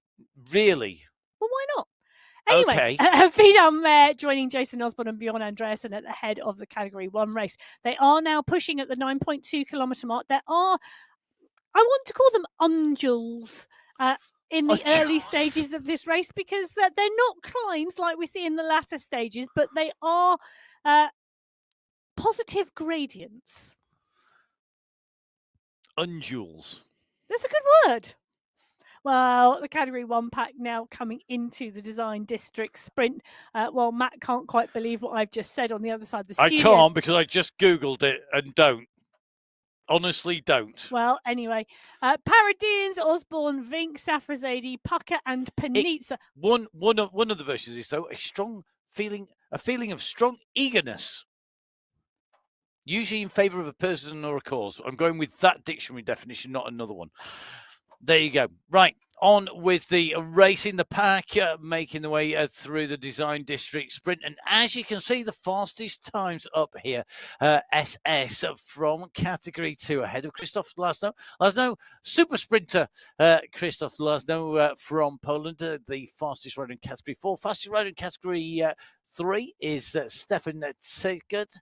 Really? Well, why not? Anyway, Vidam joining Jason Osborne and Bjorn Andreasen at the head of the Category 1 race. They are now pushing at the 9.2 kilometre mark. There are, I want to call them unduls in the early stages of this race because they're not climbs like we see in the latter stages, but they are positive gradients. Unduls. That's a good word. Well, the Category 1 pack now coming into the Design District Sprint. Well, Matt can't quite believe what I've just said on the other side of the studio. I can't because I just Googled it and don't. Honestly, don't. Well, anyway, Paradians, Osborne, Vink, Safrazadi, Pucker and Panizza. One of the versions is, though, a feeling of strong eagerness. Usually in favour of a person or a cause. I'm going with that dictionary definition, not another one. There you go. Right, on with the race in the pack, making the way through the Design District Sprint. And as you can see, the fastest times up here, SS from Category 2, ahead of Christoph Laszno. Laszno, super sprinter, Christoph Laszno from Poland, the fastest rider in Category 4. Fastest rider in Category 3 is Stefan Zegert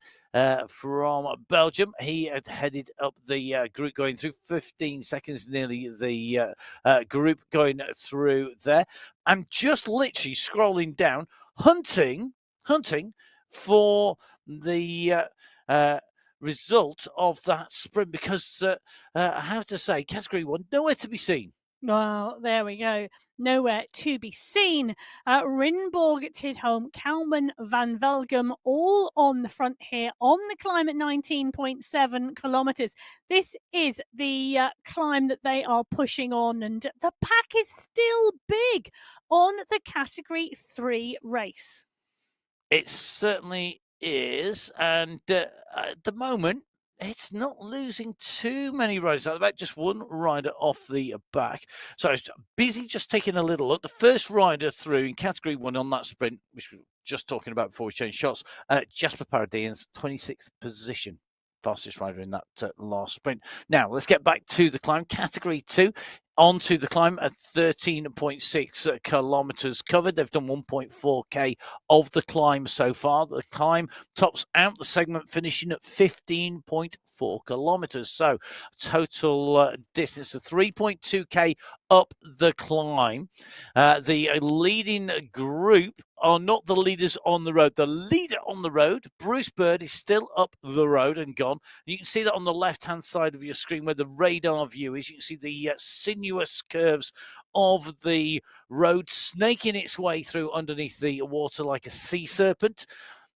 from Belgium. He had headed up the group going through 15 seconds, nearly the group going through there. I'm just literally scrolling down, hunting for the result of that sprint because I have to say, Category 1, nowhere to be seen. Well, there we go. Nowhere to be seen. Rinborg, Tidholm, Kalman, Van Velgem, all on the front here on the climb at 19.7 kilometres. This is the climb that they are pushing on, and the pack is still big on the Category 3 race. It certainly is, and at the moment, it's not losing too many riders. About just one rider off the back. So it's busy just taking a little look. The first rider through in Category 1 on that sprint, which we were just talking about before we changed shots, Jasper Paradians, 26th position. Fastest rider in that last sprint. Now, let's get back to the climb. Category 2, onto the climb at 13.6 kilometres covered. They've done 1.4k of the climb so far. The climb tops out the segment, finishing at 15.4 kilometres. So, total distance of 3.2k up the climb. The leading group are not the leaders on the road. The leader on the road, Bruce Bird, is still up the road and gone. You can see that on the left-hand side of your screen where the radar view is. You can see the sinuous curves of the road snaking its way through underneath the water like a sea serpent.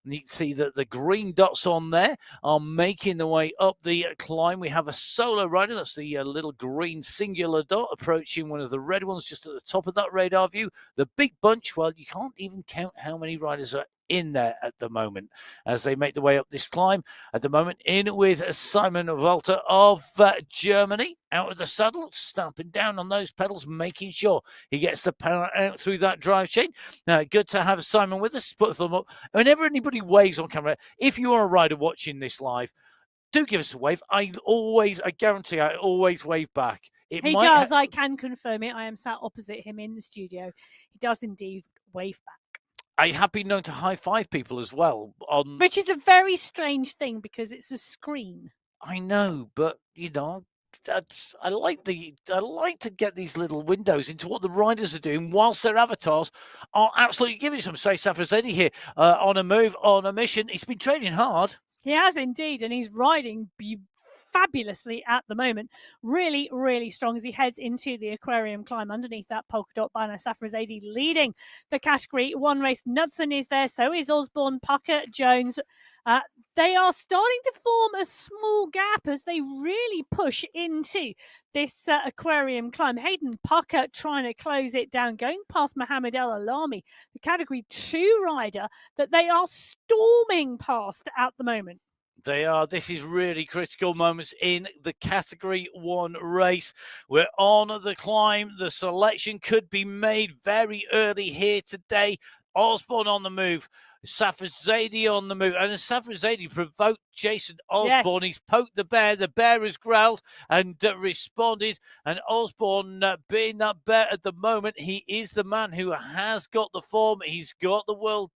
And you can see that the green dots on there are making the way up the climb. We have a solo rider. That's the little green singular dot approaching one of the red ones just at the top of that radar view. The big bunch, well, you can't even count how many riders are in there at the moment as they make the way up this climb. At the moment, in with Simon Walter of Germany, out of the saddle, stamping down on those pedals, making sure he gets the power out through that drive chain. Good to have Simon with us. Put a thumb up. Whenever anybody waves on camera, if you are a rider watching this live, do give us a wave. I guarantee I always wave back. He does. I can confirm it. I am sat opposite him in the studio. He does indeed wave back. I have been known to high-five people as well. Which is a very strange thing because it's a screen. I know, but, you know, I like to get these little windows into what the riders are doing whilst their avatars are absolutely giving some. Say, Safrazedi here on a move, on a mission. He's been training hard. He has indeed, and he's riding fabulously at the moment. Really, really strong as he heads into the aquarium climb underneath that polka dot banner. Safrazedi leading the category one race. Knudsen is there, so is Osborne, Pucker, Jones. They are starting to form a small gap as they really push into this aquarium climb. Hayden Pucker trying to close it down, going past Mohamed El Alami, the category 2 rider that they are storming past at the moment. They are. This is really critical moments in the Category 1 race. We're on the climb. The selection could be made very early here today. Osborne on the move. Safrazedi on the move. And as Safrazedi provoked Jason Osborne, yes. He's poked the bear. The bear has growled and responded. And Osborne, being that bear at the moment, he is the man who has got the form. He's got the World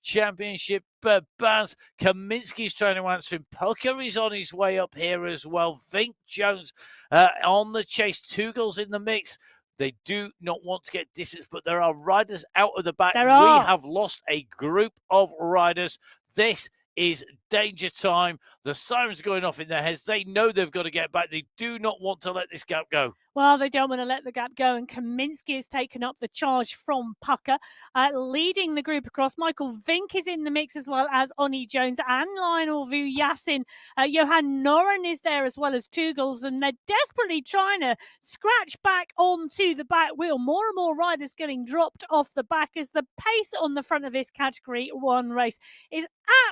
Championship bands. Kaminsky's trying to answer him. Pucker is on his way up here as well. Vink Jones on the chase. 2 goals in the mix. They do not want to get distance, but there are riders out of the back. We have lost a group of riders. This is danger time. The sirens are going off in their heads. They know they've got to get back. They do not want to let this gap go. Well, they don't want to let the gap go, and Kaminsky has taken up the charge from Pucker, leading the group across. Michael Vink is in the mix as well as Oni Jones and Lionel Vu Yassin. Johan Noren is there as well as Tugels, and they're desperately trying to scratch back onto the back wheel. More and more riders getting dropped off the back as the pace on the front of this Category 1 race is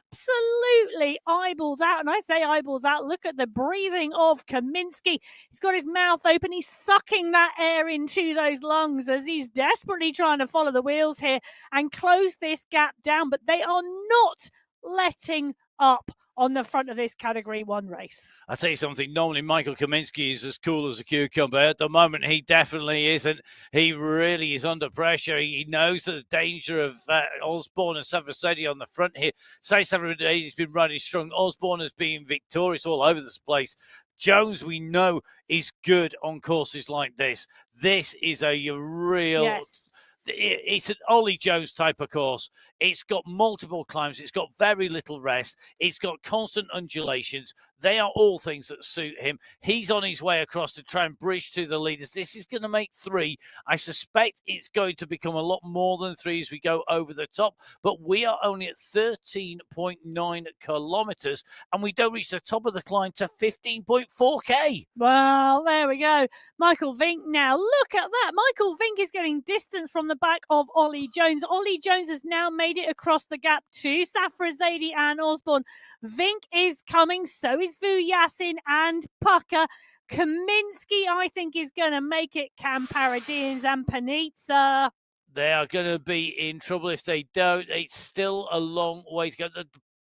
absolutely eyeballs out. And I say eyeballs out. Look at the breathing of Kaminsky. He's got his mouth open. He's sucking that air into those lungs as he's desperately trying to follow the wheels here and close this gap down. But they are not letting up on the front of this Category 1 race. I'll tell you something, normally Michael Kaminsky is as cool as a cucumber. At the moment, he definitely isn't. He really is under pressure. He knows the danger of Osborne and Safrazedi on the front here. Safrazedi has been running strong. Osborne has been victorious all over this place. Jones, we know, is good on courses like this. This is a real... Yes. It's an Ollie Jones type of course. It's got multiple climbs. It's got very little rest. It's got constant undulations. They are all things that suit him. He's on his way across to try and bridge to the leaders. This is going to make 3. I suspect it's going to become a lot more than 3 as we go over the top. But we are only at 13.9 kilometres and we don't reach the top of the climb to 15.4k. Well, there we go. Michael Vink now. Look at that. Michael Vink is getting distance from the back of Ollie Jones. Ollie Jones has now made it across the gap to Safrazedi and Osborne. Vink is coming. So is Vu Yassin and Pucker. Kaminsky, I think, is going to make it. Cam Paradines and Panizza. They are going to be in trouble if they don't. It's still a long way to go.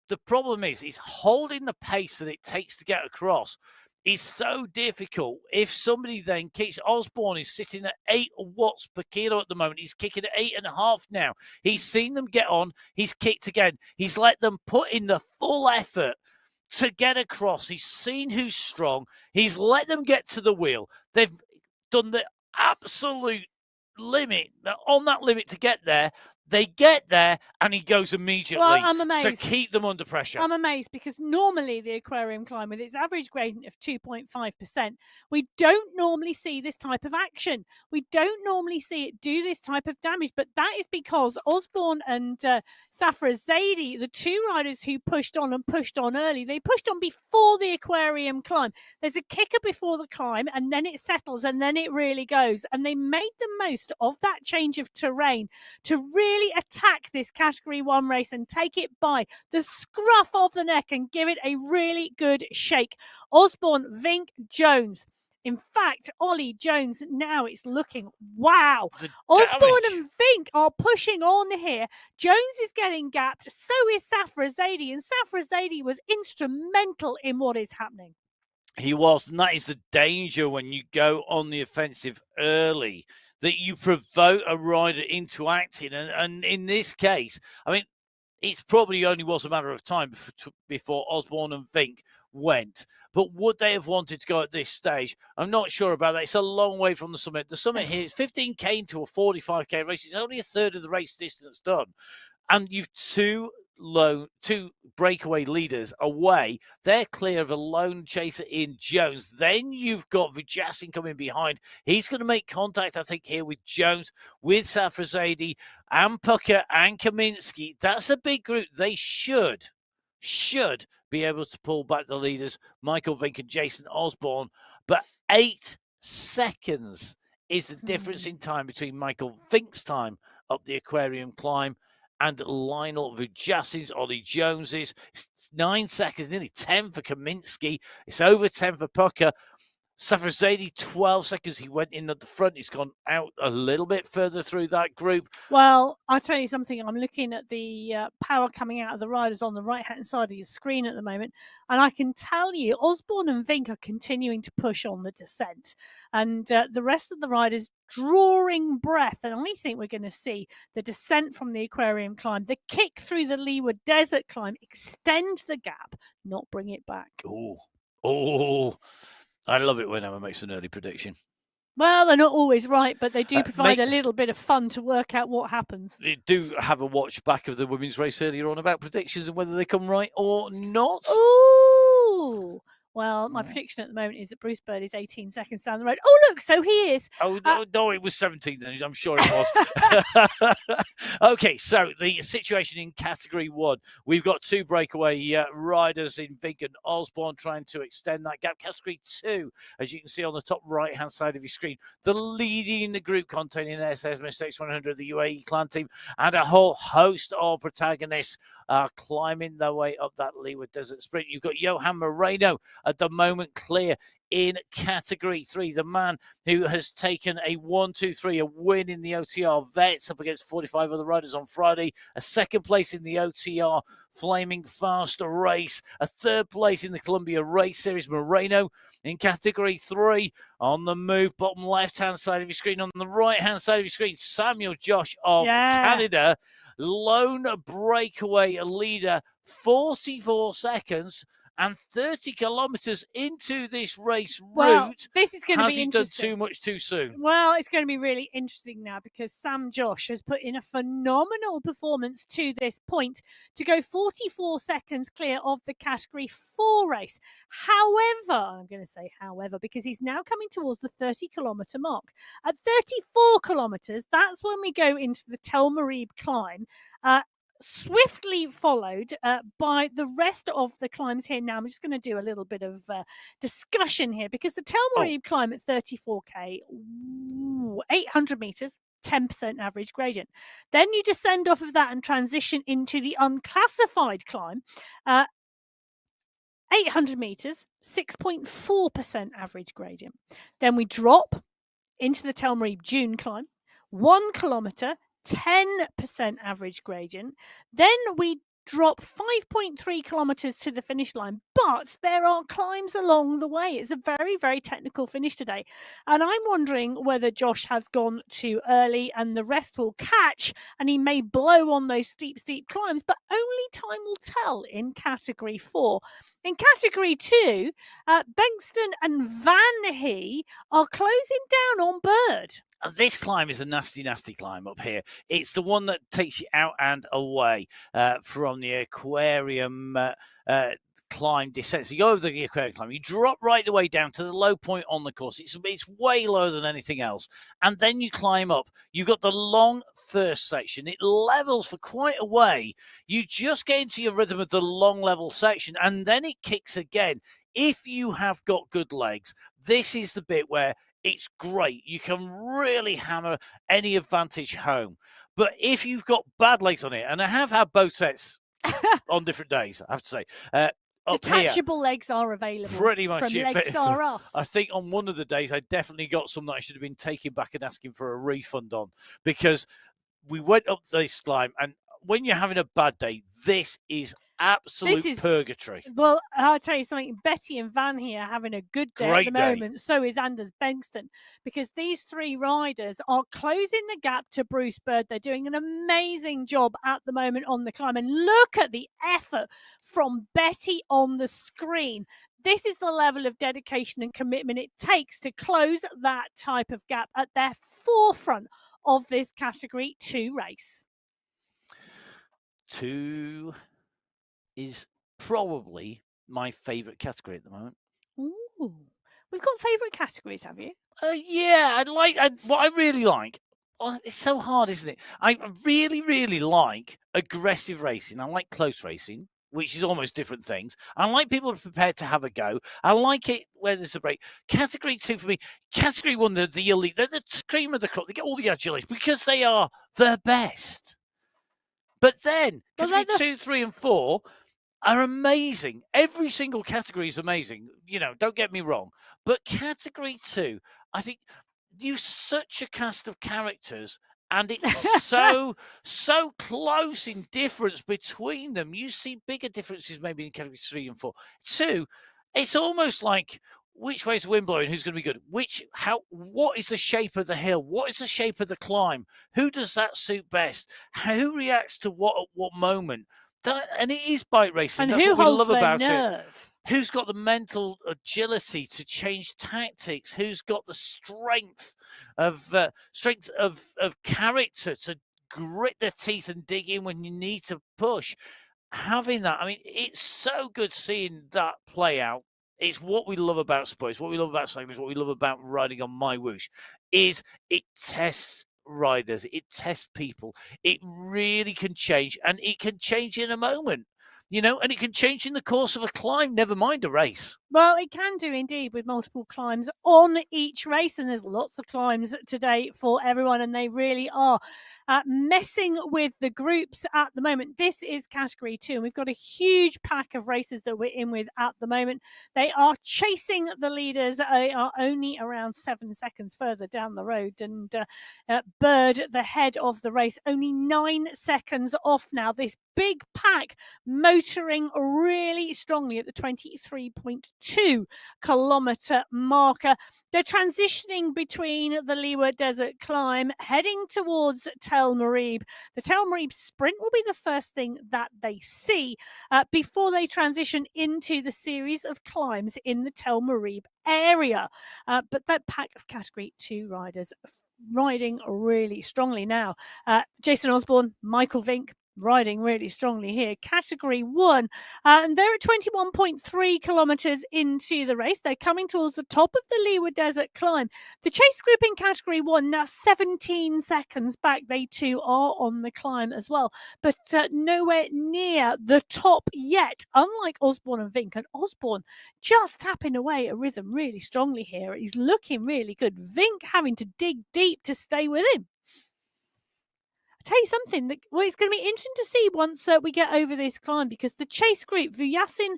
The problem is holding the pace that it takes to get across is so difficult. If somebody then kicks, Osborne is sitting at 8 watts per kilo at the moment. He's kicking at 8.5 now. He's seen them get on. He's kicked again. He's let them put in the full effort to get across. He's seen who's strong. He's let them get to the wheel. They've done the absolute limit, on that limit to get there. They get there and he goes immediately. Well, I'm amazed. To keep them under pressure. I'm amazed because normally the aquarium climb, with its average gradient of 2.5%, we don't normally see this type of action. We don't normally see it do this type of damage, but that is because Osborne and Safra Zaidi, the two riders who pushed on early, they pushed on before the aquarium climb. There's a kicker before the climb, and then it settles, and then it really goes. And they made the most of that change of terrain to really attack this Category 1 race and take it by the scruff of the neck and give it a really good shake. Osborne, Vink, Jones. In fact, Ollie Jones, now it's looking, wow. Osborne and Vink are pushing on here. Jones is getting gapped. So is Safra Zaidi. And Safra Zaidi was instrumental in what is happening. He was, and that is the danger when you go on the offensive early, that you provoke a rider into acting. And in this case, I mean, it probably only was a matter of time before Osborne and Vink went. But would they have wanted to go at this stage? I'm not sure about that. It's a long way from the summit. The summit here is 15k into a 45k race. It's only a third of the race distance done. And you've two breakaway leaders away. They're clear of a lone chaser in Jones. Then you've got Vujjasin coming behind. He's going to make contact, I think, here with Jones, with Safra Zaidi and Pucker and Kaminsky. That's a big group. They should be able to pull back the leaders, Michael Vink and Jason Osborne. But 8 seconds is the difference in time between Michael Vink's time up the aquarium climb and Lionel Vujjasin's, Ollie Jones's. It's 9 seconds, nearly 10 for Kaminsky. It's over 10 for Pucker. Safra Zaidi, 12 seconds. He went in at the front. He's gone out a little bit further through that group. Well, I'll tell you something. I'm looking at the power coming out of the riders on the right-hand side of your screen at the moment, and I can tell you Osborne and Vink are continuing to push on the descent, and the rest of the riders drawing breath. And I think we're going to see the descent from the aquarium climb, the kick through the Leeward Desert climb, extend the gap, not bring it back. Oh. I love it when Emma makes an early prediction. Well, they're not always right, but they do provide a little bit of fun to work out what happens. You do have a watch back of the women's race earlier on about predictions and whether they come right or not. Ooh. Well, my prediction at the moment is that Bruce Bird is 18 seconds down the road. Oh, look, so he is. Oh, no, it was 17 then. I'm sure it was. Okay, so the situation in Category 1. We've got 2 breakaway riders in Vink and Osborne trying to extend that gap. Category 2, as you can see on the top right-hand side of your screen, the leading the group containing SS Mistakes 100, the UAE clan team, and a whole host of protagonists climbing their way up that Leeward Desert Sprint. You've got Johan Moreno at the moment clear in Category 3, the man who has taken a 1-2-3, a win in the OTR Vets up against 45 other riders on Friday, a second place in the OTR Flaming Fast race, a third place in the Columbia Race Series. Moreno in Category 3 on the move, bottom left-hand side of your screen. On the right-hand side of your screen, Samuel Josh of Canada, lone breakaway leader, 44 seconds and 30 kilometres into this race route. This is going to be interesting. Has he done too much too soon? Well, it's going to be really interesting now because Sam Josh has put in a phenomenal performance to this point to go 44 seconds clear of the Category 4 race. However, I'm going to say however, because he's now coming towards the 30-kilometre mark. At 34 kilometres, that's when we go into the Tel Marib climb. Swiftly followed by the rest of the climbs here. Now, I'm just going to do a little bit of discussion here because the Tel Marib climb at 34k, 800 meters, 10% average gradient. Then you descend off of that and transition into the unclassified climb, 800 meters, 6.4% average gradient. Then we drop into the Tel Marib Dune climb, 1 kilometer, 10% average gradient. Then we drop 5.3 kilometers to the finish line, but there are climbs along the way. It's a very, very technical finish today. And I'm wondering whether Josh has gone too early and the rest will catch and he may blow on those steep climbs, but only time will tell in Category 4. In Category 2, Bengston and Van Hee are closing down on Bird. This climb is a nasty, nasty climb up here. It's the one that takes you out and away from the aquarium climb descent. So you go over the aquarium climb, you drop right the way down to the low point on the course. It's way lower than anything else. And then you climb up. You've got the long first section. It levels for quite a way. You just get into your rhythm of the long level section, and then it kicks again. If you have got good legs, this is the bit where it's great. You can really hammer any advantage home. But if you've got bad legs on it, and I have had both sets on different days, I have to say, detachable legs are available. Pretty much. From Legs R Us. I think on one of the days, I definitely got some that I should have been taking back and asking for a refund on, because we went up this climb, and when you're having a bad day, this is absolute purgatory. Well, I'll tell you something. Betty and Van here are having a good day at the moment. So is Anders Bengtsson, because these three riders are closing the gap to Bruce Bird. They're doing an amazing job at the moment on the climb. And look at the effort from Betty on the screen. This is the level of dedication and commitment it takes to close that type of gap at their forefront of this Category 2 race. 2 is probably my favourite category at the moment. Ooh. We've got favourite categories, have you? Yeah, what I really like. Oh, it's so hard, isn't it? I really, really like aggressive racing. I like close racing, which is almost different things. I like people prepared to have a go. I like it where there's a break. Category 2 for me, Category 1, the elite. They're the cream of the crop. They get all the agilities because they are the best. But then Category 2, 3, and 4 are amazing. Every single category is amazing. Don't get me wrong. But Category 2, I think you've such a cast of characters, and it's so close in difference between them. You see bigger differences maybe in Category 3 and 4. 2, it's almost like, which way is the wind blowing? Who's going to be good? What is the shape of the hill? What is the shape of the climb? Who does that suit best? Who reacts to what at what moment? And it is bike racing. And that's who what we holds love their about nerve? it. Who's got the mental agility to change tactics? Who's got the strength of character to grit their teeth and dig in when you need to push? Having that, I mean, it's so good seeing that play out. It's what we love about sports, what we love about cycling, what we love about riding on MyWhoosh, is it tests riders, it tests people. It really can change, and it can change in a moment, and it can change in the course of a climb, never mind a race. Well, it can do indeed, with multiple climbs on each race, and there's lots of climbs today for everyone, and they really are messing with the groups at the moment. This is Category 2, and we've got a huge pack of races that we're in with at the moment. They are chasing the leaders. They are only around 7 seconds further down the road, and Bird, the head of the race, only 9 seconds off now. This big pack motoring really strongly at the 23.2 kilometre marker. They're transitioning between the Leeward Desert climb, heading towards Tel Marib. The Tel Marib sprint will be the first thing that they see before they transition into the series of climbs in the Tel Marib area. But that pack of Category 2 riders riding really strongly now. Jason Osborne, Michael Vink, riding really strongly here. Category 1, and they're at 21.3 kilometres into the race. They're coming towards the top of the Leeward Desert climb. The chase group in Category 1 now 17 seconds back. They too are on the climb as well, but nowhere near the top yet, unlike Osborne and Vink. And Osborne just tapping away at rhythm really strongly here. He's looking really good. Vink having to dig deep to stay with him. I'll tell you something, it's going to be interesting to see once we get over this climb, because the chase group, Vuyasin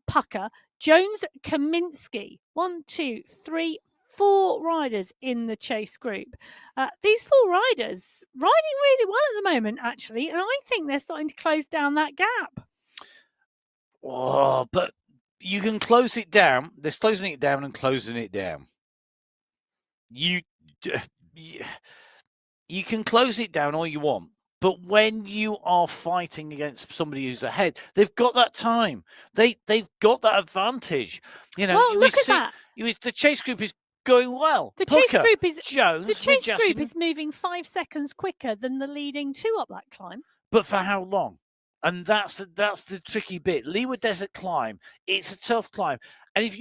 Pucker, Jones Kaminsky, 1, 2, 3, 4 riders in the chase group. These 4 riders riding really well at the moment, actually, and I think they're starting to close down that gap. Oh, but you can close it down. There's closing it down and closing it down. You can close it down all you want, but when you are fighting against somebody who's ahead, they've got that time. They've got that advantage. Well, look at that. The chase group is going well. The chase Pucker, group is Jones, the chase group Jackson, is moving 5 seconds quicker than the leading 2 up that climb. but for how long? And that's the tricky bit. Leeward Desert climb, it's a tough climb. And if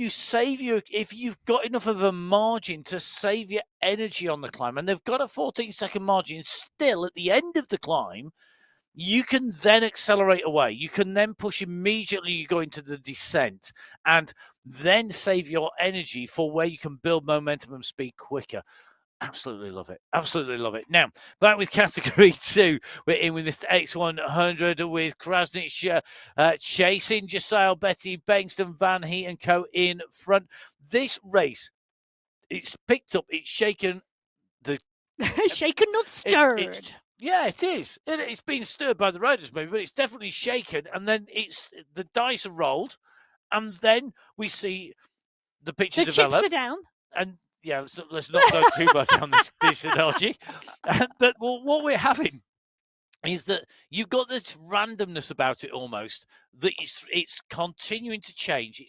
you've got enough of a margin to save your energy on the climb, and they've got a 14-second margin still at the end of the climb, you can then accelerate away. You can then push immediately. You go into the descent and then save your energy for where you can build momentum and speed quicker. Absolutely love it. Absolutely love it. Now, back with category 2. We're in with Mr. X100 with Krasnich chasing Josiah, Betty, Bengston, Van Heat and co in front. This race, it's picked up, it's shaken. Shaken, not stirred. Yeah, it is. It's been stirred by the riders, maybe, but it's definitely shaken. And then the dice are rolled, and then we see the picture develop. The chips are down. And yeah, let's not go too much on this analogy. But what we're having is that you've got this randomness about it almost, that it's continuing to change.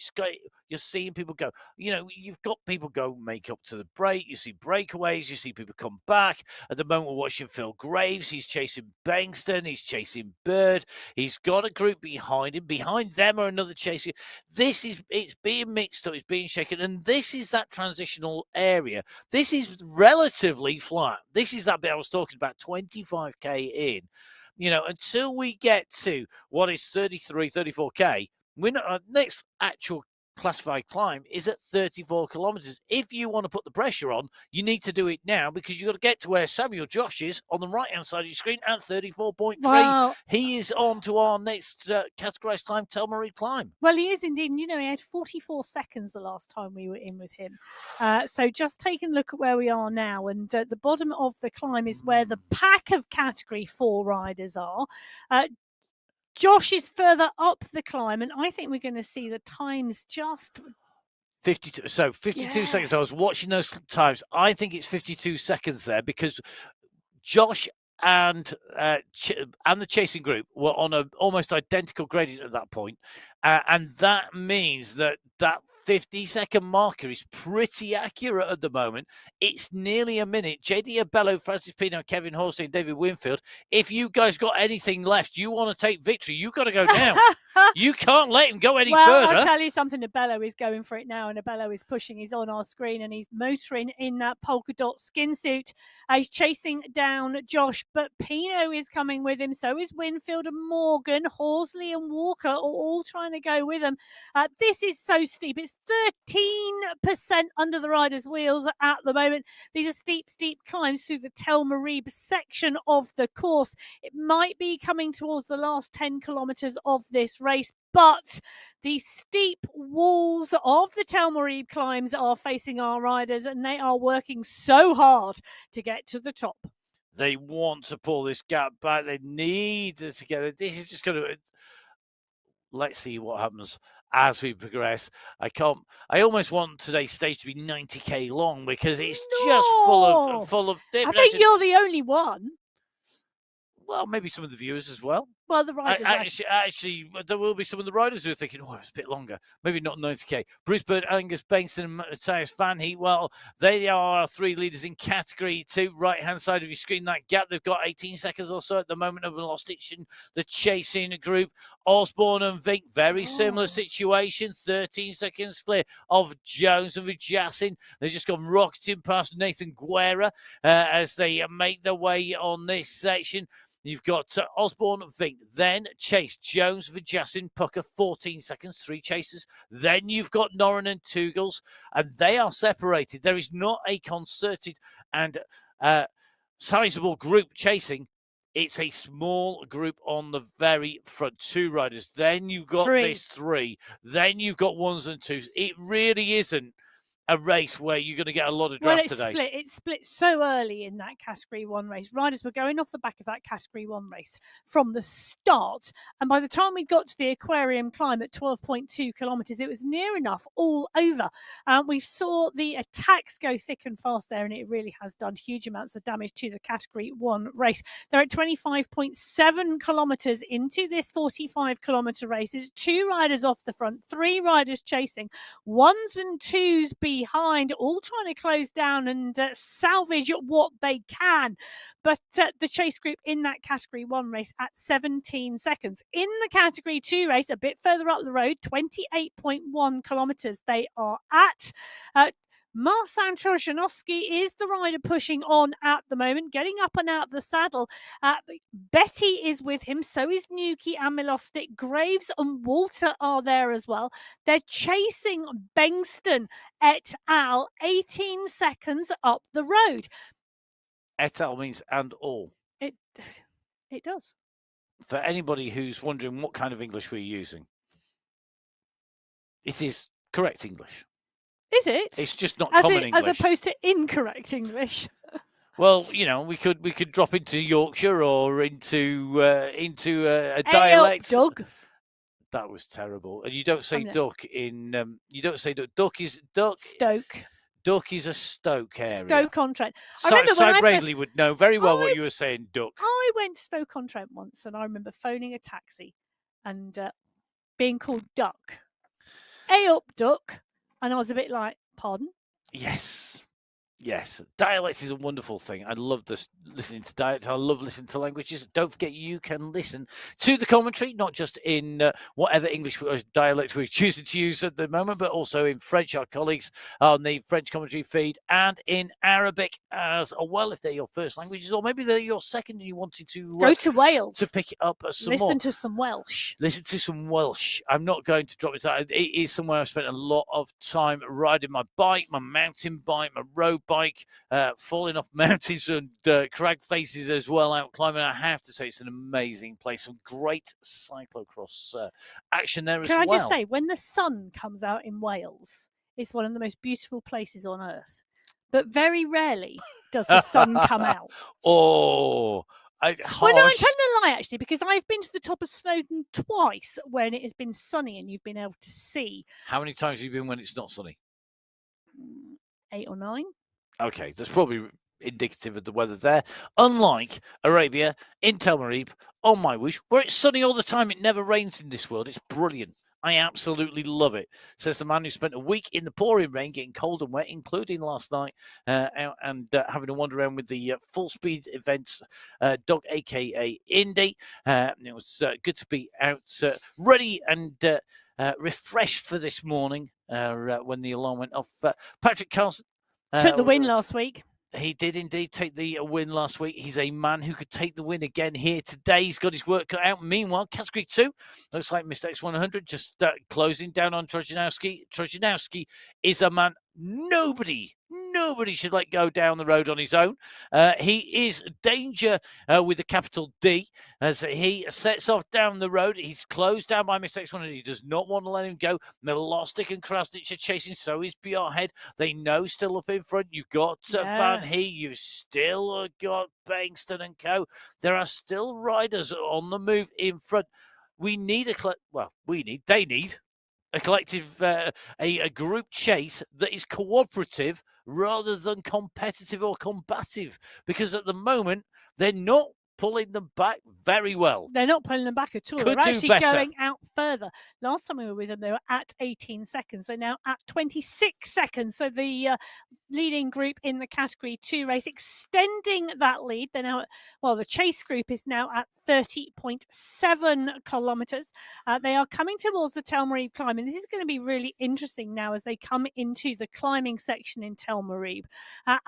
You're seeing people go, you've got people go make up to the break. You see breakaways. You see people come back. At the moment, we're watching Phil Graves. He's chasing Bengston. He's chasing Bird. He's got a group behind him. Behind them are another chasing. It's being mixed up. It's being shaken. And this is that transitional area. This is relatively flat. This is that bit I was talking about, 25K in. Until we get to what is 33, 34K, our next actual classified climb is at 34 kilometers. If you want to put the pressure on, you need to do it now, because you've got to get to where Samuel Josh is on the right-hand side of your screen at 34.3. Wow. He is on to our next categorized climb, Telmarie climb. Well, he is indeed. And, he had 44 seconds the last time we were in with him. So just take a look at where we are now. And at the bottom of the climb is where the pack of Category 4 riders are. Josh is further up the climb, and I think we're going to see the times just 52. So 52 seconds. I was watching those times. I think it's 52 seconds there, because Josh and the chasing group were on an almost identical gradient at that point. And that means that 50-second marker is pretty accurate at the moment. It's nearly a minute. JD Abello, Francis Pino, Kevin Horsey, and David Winfield, if you guys got anything left, you want to take victory, you've got to go now. You can't let him go any further. I'll tell you something, Abello is going for it now, and Abello is pushing. He's on our screen, and he's motoring in that polka dot skin suit. He's chasing down Josh, but Pino is coming with him. So is Winfield and Morgan. Horsley and Walker are all trying to go with him. This is so steep. It's 13% under the rider's wheels at the moment. These are steep climbs through the Telmarie section of the course. It might be coming towards the last 10 kilometres of this race, but the steep walls of the Telmarie climbs are facing our riders, and they are working so hard to get to the top. They want to pull this gap back. They need it together. This is just going to... Let's see what happens as we progress. I almost want today's stage to be 90K long, because it's just full of dip. I think you're the only one. Well, maybe some of the viewers as well. Well, the riders actually, there will be some of the riders who are thinking, it's a bit longer. Maybe not 90K. Bruce Bird, Angus Bengston, and Matthias Van Heat. Well, they are our 3 leaders in category 2. Right-hand side of your screen, that gap. They've got 18 seconds or so at the moment of lost it in the chasing group. Osborne and Vink, very similar situation. 13 seconds clear of Jones and Vijacin. They've just gone rocketing past Nathan Guerra as they make their way on this section. You've got Osborne, Vink, then Chase, Jones, Vijacin, Pucker, 14 seconds, 3 chasers. Then you've got Noren and Tugels, and they are separated. There is not a concerted and sizable group chasing. It's a small group on the very front. 2 riders. Then you've got this 3. Then you've got 1s and 2s. It really isn't a race where you're going to get a lot of draft today. It's split so early in that Category 1 race. Riders were going off the back of that Category 1 race from the start. And by the time we got to the Aquarium climb at 12.2 kilometres, it was near enough all over. We saw the attacks go thick and fast there, and it really has done huge amounts of damage to the Category 1 race. They're at 25.7 kilometres into this 45-kilometre race. There's 2 riders off the front, 3 riders chasing, 1s and 2s behind. behind, all trying to close down and salvage what they can. But the Chase Group in that Category 1 race at 17 seconds. In the Category 2 race, a bit further up the road, 28.1 kilometres they are at. Marcin Trojanowski is the rider pushing on at the moment, getting up and out of the saddle. Betty is with him, so is Nuki and Milostic. Graves and Walter are there as well. They're chasing Bengston et al. 18 seconds up the road. Et al. Means and all. It does. For anybody who's wondering what kind of English we're using, it is correct English. Is it? It's just not common English. As opposed to incorrect English. Well, you know, we could drop into Yorkshire or into a dialect. Hey up, Doug. That was terrible. And you don't say duck in. You don't say duck. Duck is duck. Stoke. Duck is a Stoke area. Stoke-on-Trent. Si Bradley would know very well what you were saying, duck. I went to Stoke-on-Trent once, and I remember phoning a taxi and being called Duck. Hey up, Duck. And I was a bit like, pardon? Yes. Dialect is a wonderful thing. I love listening to dialect. I love listening to languages. Don't forget, you can listen to the commentary, not just in whatever English dialect we're choosing to use at the moment, but also in French, our colleagues on the French commentary feed, and in Arabic as well, if they're your first languages, or maybe they're your second and you wanted to go to Wales to pick it up some more. Listen to some Welsh. Listen to some Welsh. I'm not going to drop it out. It is somewhere I've spent a lot of time riding my bike, my mountain bike, my road bike, falling off mountains and crag faces as well, out climbing. I have to say it's an amazing place. Some great cyclocross action there as well. Can I just say, when the sun comes out in Wales, it's one of the most beautiful places on earth. But very rarely does the sun come out. Oh, well, no, I'm telling a lie, actually, because I've been to the top of Snowdon twice when it has been sunny and you've been able to see. How many times have you been when it's not sunny? 8 or 9. Okay, that's probably indicative of the weather there. Unlike Arabia, in Tel Marib, on MyWhoosh, where it's sunny all the time, it never rains in this world. It's brilliant. I absolutely love it, says the man who spent a week in the pouring rain, getting cold and wet, including last night, out and having a wander around with the full-speed events, Dog, a.k.a. Indy. It was good to be out, ready and refreshed for this morning when the alarm went off. Patrick Carlson took the win last week. He did indeed take the win last week. He's a man who could take the win again here today. He's got his work cut out. Meanwhile, Category 2 looks like Mr. X100 just closing down on Trojanowski. Trojanowski is a man nobody should let go down the road on his own. He is danger with a capital D as he sets off down the road. He's closed down by Mr. X100. He does not want to let him go. Milostic and Krasnich are chasing, so is BR Head. They know still up in front. You've got Van He. You've still got Bengston and co. There are still riders on the move in front. We need they need a collective, a group chase that is cooperative rather than competitive or combative, because at the moment they're not pulling them back very well. They're not pulling them back at all. They're actually going out further. Last time we were with them, they were at 18 seconds. They're now at 26 seconds. So the leading group in the Category 2 race, extending that lead. They're now, the Chase group is now at 30.7 kilometres. They are coming towards the Tel Marib climb, and this is going to be really interesting now as they come into the climbing section in Tel Marib,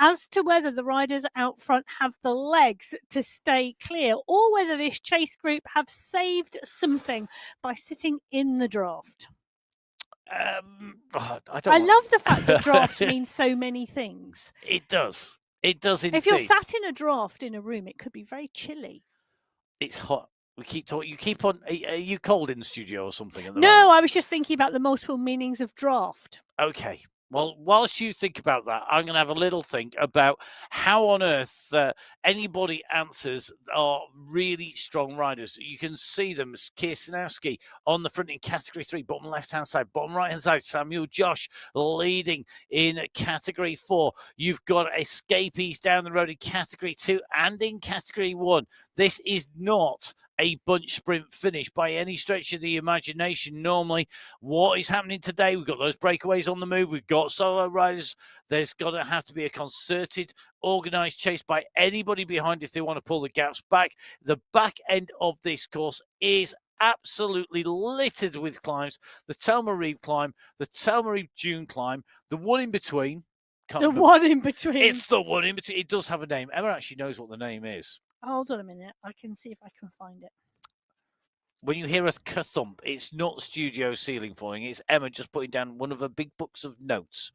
as to whether the riders out front have the legs to stay clear, or whether this Chase group have saved something by sitting in the draft. I love the fact that draft means so many things. It does. It does indeed. If you're sat in a draft in a room, it could be very chilly. It's hot. We keep talking. You keep on. Are you cold in the studio or something? At the no, moment? I was just thinking about the multiple meanings of draft. Okay. Well, whilst you think about that, I'm going to have a little think about how on earth anybody answers are really strong riders. You can see them as Kirsanowski on the front in Category 3, bottom left-hand side, bottom right-hand side, Samuel Josh leading in Category 4. You've got escapees down the road in Category 2 and in Category 1. This is not a bunch sprint finish by any stretch of the imagination. Normally, what is happening today, we've got those breakaways on the move, we've got solo riders. There's got to have to be a concerted, organised chase by anybody behind if they want to pull the gaps back. The back end of this course is absolutely littered with climbs. The Telmarib climb, the Telmarib Dune climb, the one in between. One in between. It's the one in between. It does have a name. Emma actually knows what the name is. Hold on a minute. I can see if I can find it. When you hear a thump, it's not studio ceiling falling. It's Emma just putting down one of her big books of notes.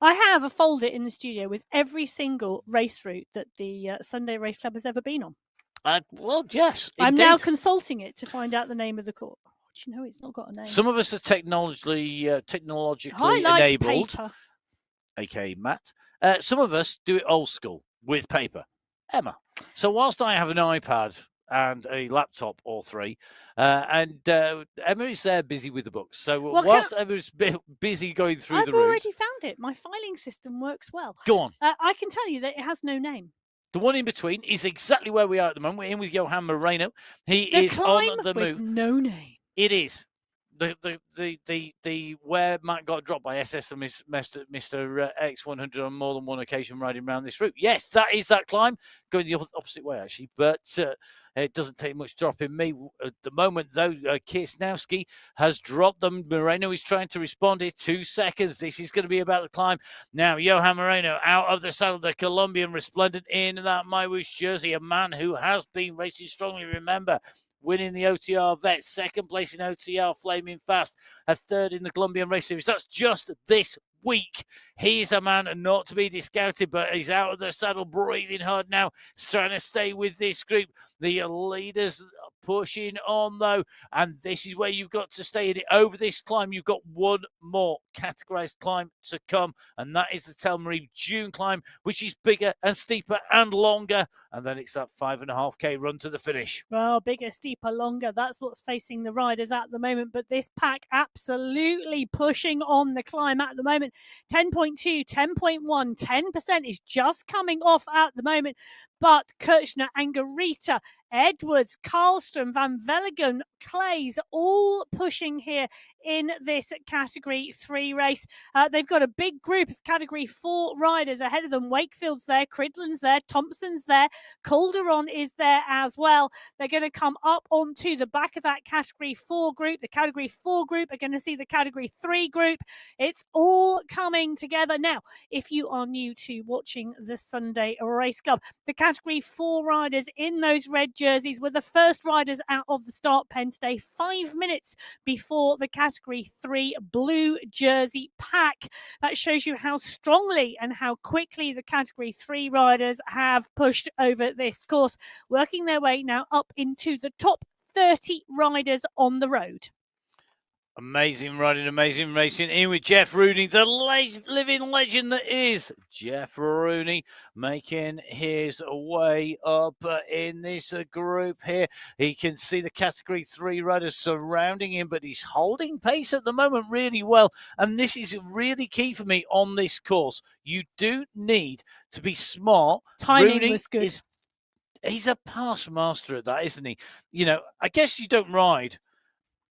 I have a folder in the studio with every single race route that the Sunday Race Club has ever been on. Well, yes. I'm indeed. now consulting it to find out the name of the course. Do you know it's not got a name? Some of us are technologically I like enabled, paper. aka Matt. Some of us do it old school with paper. Emma. So whilst I have an iPad and a laptop or three, and Emma is there busy with the books. So whilst Emma's busy going through I've the routes, already found it. My filing system works well. Go on. I can tell you that it has no name. The one in between is exactly where we are at the moment. We're in with Johan Moreno. He The is climb on the with move. no name. It is. The where Matt got dropped by SS and Mr. X100 on more than one occasion riding around this route. Yes, that is that climb going the opposite way actually, but it doesn't take much dropping me at the moment though. Kirsnowski has dropped them. Moreno is trying to respond in 2 seconds. This is going to be about the climb now. Johan Moreno out of the saddle, the Colombian resplendent in that MyWhoosh jersey, a man who has been racing strongly. Remember, winning the OTR Vet, second place in OTR Flaming Fast, a third in the Colombian Race Series. That's just this week. He is a man not to be discounted, but he's out of the saddle, breathing hard now, trying to stay with this group. The leaders pushing on though, and this is where you've got to stay in it. Over this climb, you've got one more categorized climb to come, and that is the Telmarib Dune climb, which is bigger and steeper and longer, and then it's that 5.5k run to the finish. Well, bigger, steeper, longer. That's what's facing the riders at the moment, but this pack absolutely pushing on the climb at the moment. 10.2, 10.1, 10% is just coming off at the moment, but Kirchner, Angarita, Edwards, Karlstrom, Van Vellegen, Clays, all pushing here in this Category 3 race. They've got a big group of Category 4 riders ahead of them. Wakefield's there, Cridland's there, Thompson's there, Calderon is there as well. They're going to come up onto the back of that Category 4 group. The Category 4 group are going to see the Category 3 group. It's all coming together. Now, if you are new to watching the Sunday Race Club, the Category 4 riders in those red jerseys were the first riders out of the start pen today, 5 minutes before the Category 3 blue jersey pack. That shows you how strongly and how quickly the Category 3 riders have pushed over this course, working their way now up into the top 30 riders on the road. Amazing riding, amazing racing. In with Jeff Rooney, the living legend that is Jeff Rooney, making his way up in this group here. He can see the Category 3 riders surrounding him, but he's holding pace at the moment really well. And this is really key for me on this course. You do need to be smart. Timing Rooney was good. He's a past master at that, isn't he? You know, I guess you don't ride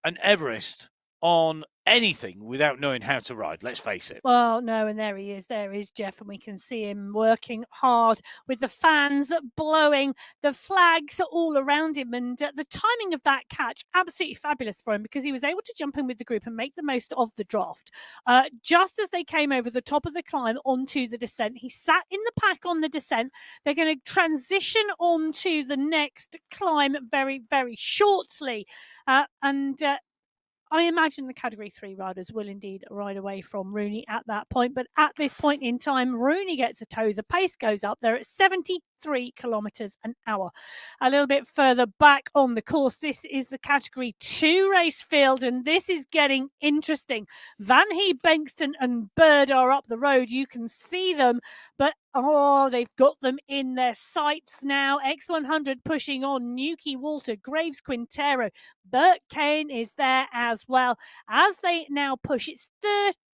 an Everest on anything without knowing how to ride, let's face it. Well, no, and there he is. There is Jeff, and we can see him working hard with the fans blowing, the flags all around him, and the timing of that catch, absolutely fabulous for him because he was able to jump in with the group and make the most of the draft. Just as they came over the top of the climb onto the descent, he sat in the pack on the descent. They're going to transition on to the next climb very, very shortly, I imagine the Category 3 riders will indeed ride away from Rooney at that point. But at this point in time, Rooney gets a tow. The pace goes up. They're at 73 kilometres an hour. A little bit further back on the course, this is the Category 2 race field, and this is getting interesting. Van Hee, Bankston and Bird are up the road. You can see them, but they've got them in their sights now. X100 pushing on. Nuki, Walter, Graves, Quintero. Bert Kane is there as well. As they now push, it's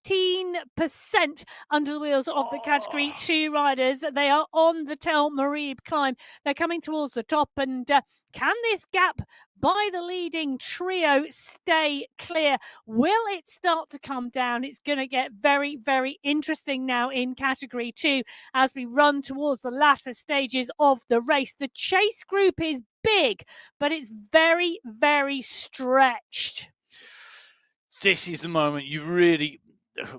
15% under the wheels of the Category 2 riders. They are on the Tel Marib climb. They're coming towards the top, and can this gap by the leading trio stay clear? Will it start to come down? It's going to get very, very interesting now in Category 2 as we run towards the latter stages of the race. The chase group is big, but it's very, very stretched. This is the moment you really...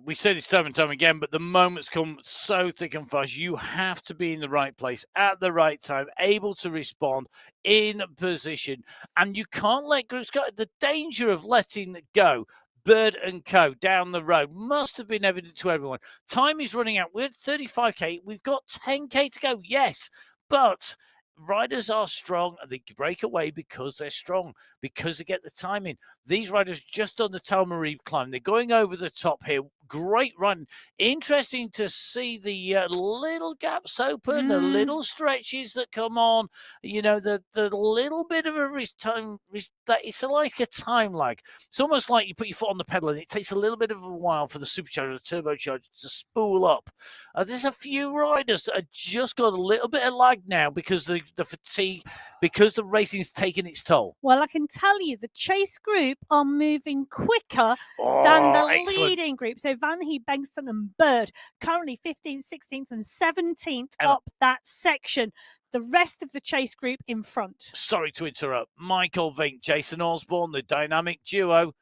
We say this time and time again, but the moments come so thick and fast. You have to be in the right place at the right time, able to respond in position, and you can't let groups go. The danger of letting go Bird and Co down the road must have been evident to everyone. Time is running out. We're at 35k. We've got 10k to go. Yes, but riders are strong and they break away because they're strong, because they get the timing. These riders just on the Tel Marib climb. They're going over the top here. Great run. Interesting to see the little gaps open, the little stretches that come on. You know, the little bit of a time. It's like a time lag. It's almost like you put your foot on the pedal and it takes a little bit of a while for the supercharger, the turbocharger to spool up. There's a few riders that have just got a little bit of lag now because the fatigue, because the racing's taken its toll. Well, I can tell you the chase group are moving quicker than the leading group. So Van Hee, Bengtson and Bird currently 15th, 16th and 17th up that section. The rest of the chase group in front. Sorry to interrupt. Michael Vink, Jason Osborne, the dynamic duo,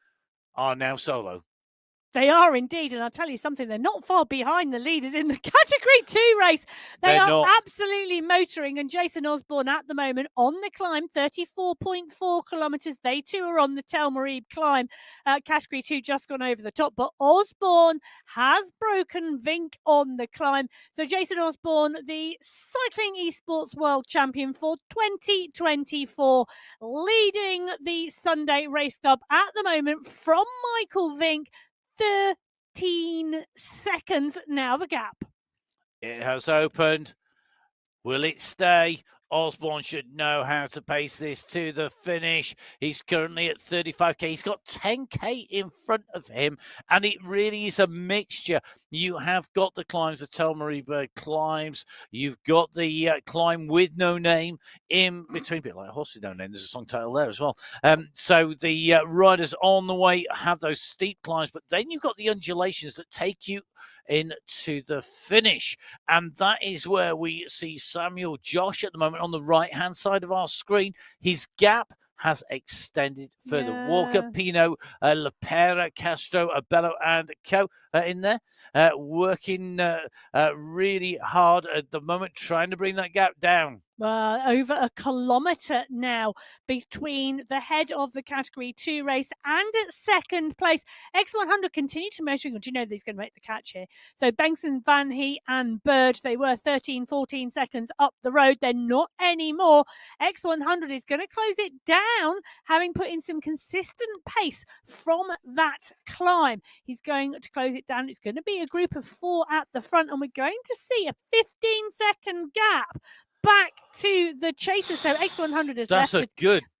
are now solo. They are indeed, and I'll tell you something, they're not far behind the leaders in the Category 2 race. They are absolutely motoring, and Jason Osborne at the moment on the climb, 34.4 kilometres. They too are on the Tel Marib climb. Category 2 just gone over the top, but Osborne has broken Vink on the climb. So Jason Osborne, the Cycling Esports World Champion for 2024, leading the Sunday Race Club at the moment from Michael Vink. 13 seconds now, the gap. It has opened. Will it stay? Osborne should know how to pace this to the finish. He's currently at 35k. He's got 10k in front of him, and it really is a mixture. You have got the climbs, the Tel Marib climbs. You've got the climb with no name in between. A bit like a horse with no name. There's a song title there as well. So the riders on the way have those steep climbs, but then you've got the undulations that take you into the finish, and that is where we see Samuel Josh at the moment on the right hand side of our screen. His gap has extended further. Walker, Pino, Lepera, Castro, Abello and Co in there, working really hard at the moment, trying to bring that gap down. Over a kilometre now between the head of the Category 2 race and at second place. X100 continue to measuring. Do you know that he's going to make the catch here? So Bengtson, Van Hee and Bird, they were 13, 14 seconds up the road. They're not anymore. X100 is going to close it down, having put in some consistent pace from that climb. He's going to close it down. It's going to be a group of 4 at the front, and we're going to see a 15-second gap back to the chaser. So X100 is That's left. A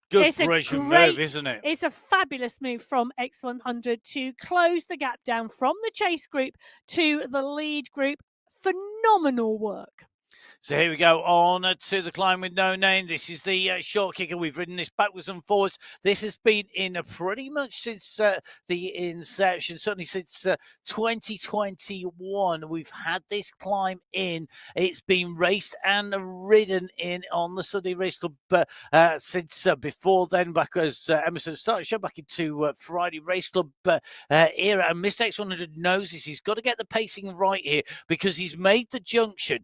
good Parisian move, isn't it? It's a fabulous move from X100 to close the gap down from the chase group to the lead group. Phenomenal work. So here we go on to the climb with no name. This is the short kicker. We've ridden this backwards and forwards. This has been in pretty much since the inception, certainly since 2021. We've had this climb in. It's been raced and ridden in on the Sunday Race Club since before then, back as Emerson started show back into Friday Race Club era. And Mr. X100 knows this. He's got to get the pacing right here because he's made the junction.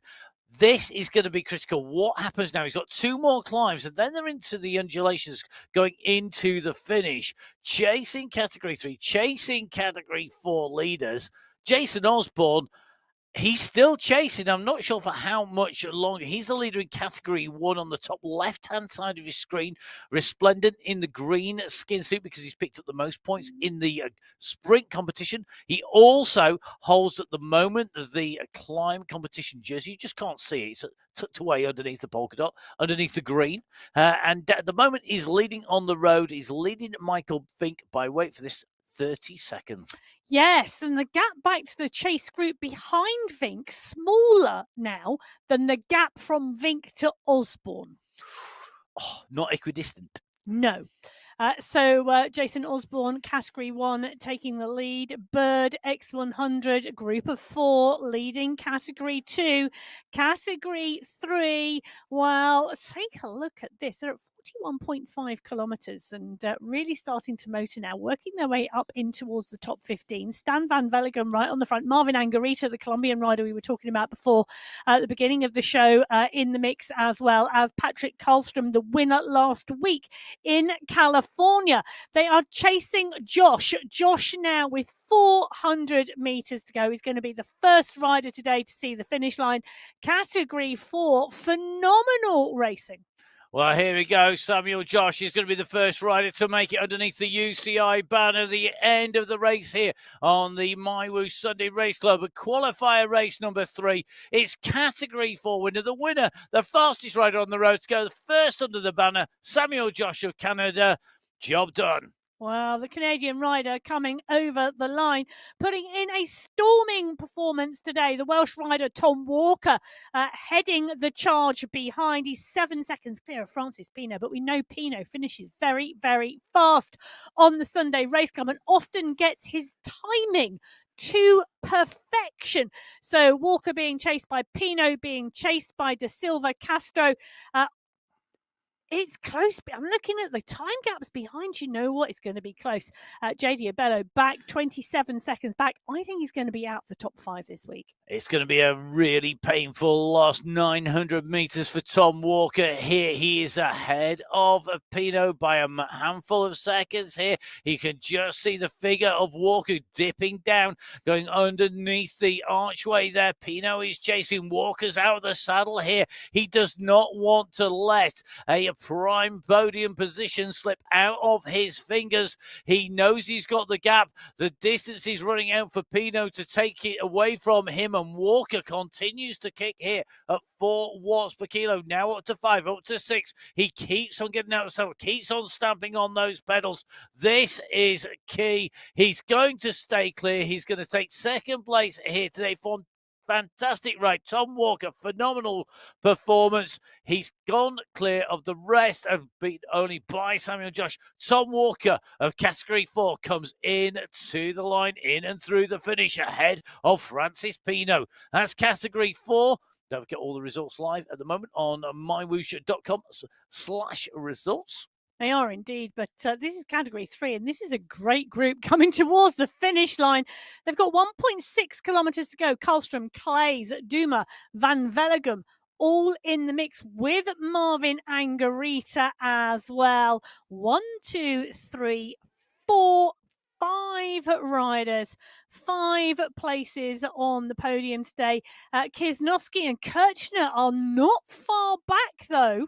This is going to be critical. What happens now? He's got 2 more climbs, and then they're into the undulations going into the finish. Chasing Category 3, chasing Category 4 leaders. Jason Osborne, he's still chasing. I'm not sure for how much longer. He's the leader in Category 1 on the top left-hand side of your screen, resplendent in the green skin suit because he's picked up the most points in the sprint competition. He also holds at the moment the climb competition jersey. You just can't see it. It's tucked away underneath the polka dot, underneath the green. And at the moment, he's leading on the road. He's leading Michael Vink by, wait for this, 30 seconds. Yes, and the gap back to the chase group behind Vink smaller now than the gap from Vink to Osborne. Oh, not equidistant. No. So Jason Osborne, Category 1, taking the lead. Bird X100, Group of 4, leading Category 2. Category 3, well, take a look at this. They're at 41.5 kilometres and really starting to motor now, working their way up in towards the top 15. Stan Van Velligem right on the front. Marvin Angarita, the Colombian rider we were talking about before at the beginning of the show, in the mix, as well as Patrick Karlstrom, the winner last week in California. They are chasing Josh. Josh now with 400 metres to go. He's going to be the first rider today to see the finish line. Category 4, phenomenal racing. Well, here we go. Samuel Josh is going to be the first rider to make it underneath the UCI banner. The end of the race here on the MyWhoosh Sunday Race Club. A qualifier race number 3. It's Category 4 winner. The winner, the fastest rider on the road to go, the first under the banner, Samuel Josh of Canada. Job done. Well, the Canadian rider coming over the line, putting in a storming performance today. The Welsh rider Tom Walker heading the charge behind. He's 7 seconds clear of Francis Pino, but we know Pino finishes very, very fast on the Sunday Race Club and often gets his timing to perfection. So Walker being chased by Pino, being chased by De Silva Castro. It's close. I'm looking at the time gaps behind. You know what? It's going to be close. JD Abello back 27 seconds back. I think he's going to be out the top 5 this week. It's going to be a really painful last 900 metres for Tom Walker here. He is ahead of Pino by a handful of seconds here. You can just see the figure of Walker dipping down, going underneath the archway there. Pino is chasing. Walker's out of the saddle here. He does not want to let a prime podium position slip out of his fingers. He knows he's got the gap. The distance is running out for Pino to take it away from him, and Walker continues to kick here at 4 watts per kilo. Now up to 5, up to 6. He keeps on getting out of the saddle, keeps on stamping on those pedals. This is key. He's going to stay clear. He's going to take second place here today for fantastic ride. Tom Walker, phenomenal performance. He's gone clear of the rest and beaten only by Samuel Josh. Tom Walker of Category 4 comes in to the line, in and through the finish ahead of Francis Pino. That's Category 4. Don't forget all the results live at the moment on mywhoosh.com/results. They are indeed, but this is Category 3, and this is a great group coming towards the finish line. They've got 1.6 kilometres to go. Karlstrom, Clays, Duma, Van Velligem, all in the mix with Marvin Angarita as well. 1, 2, 3, 4, 5 riders, 5 places on the podium today. Kisnowski and Kirchner are not far back, though.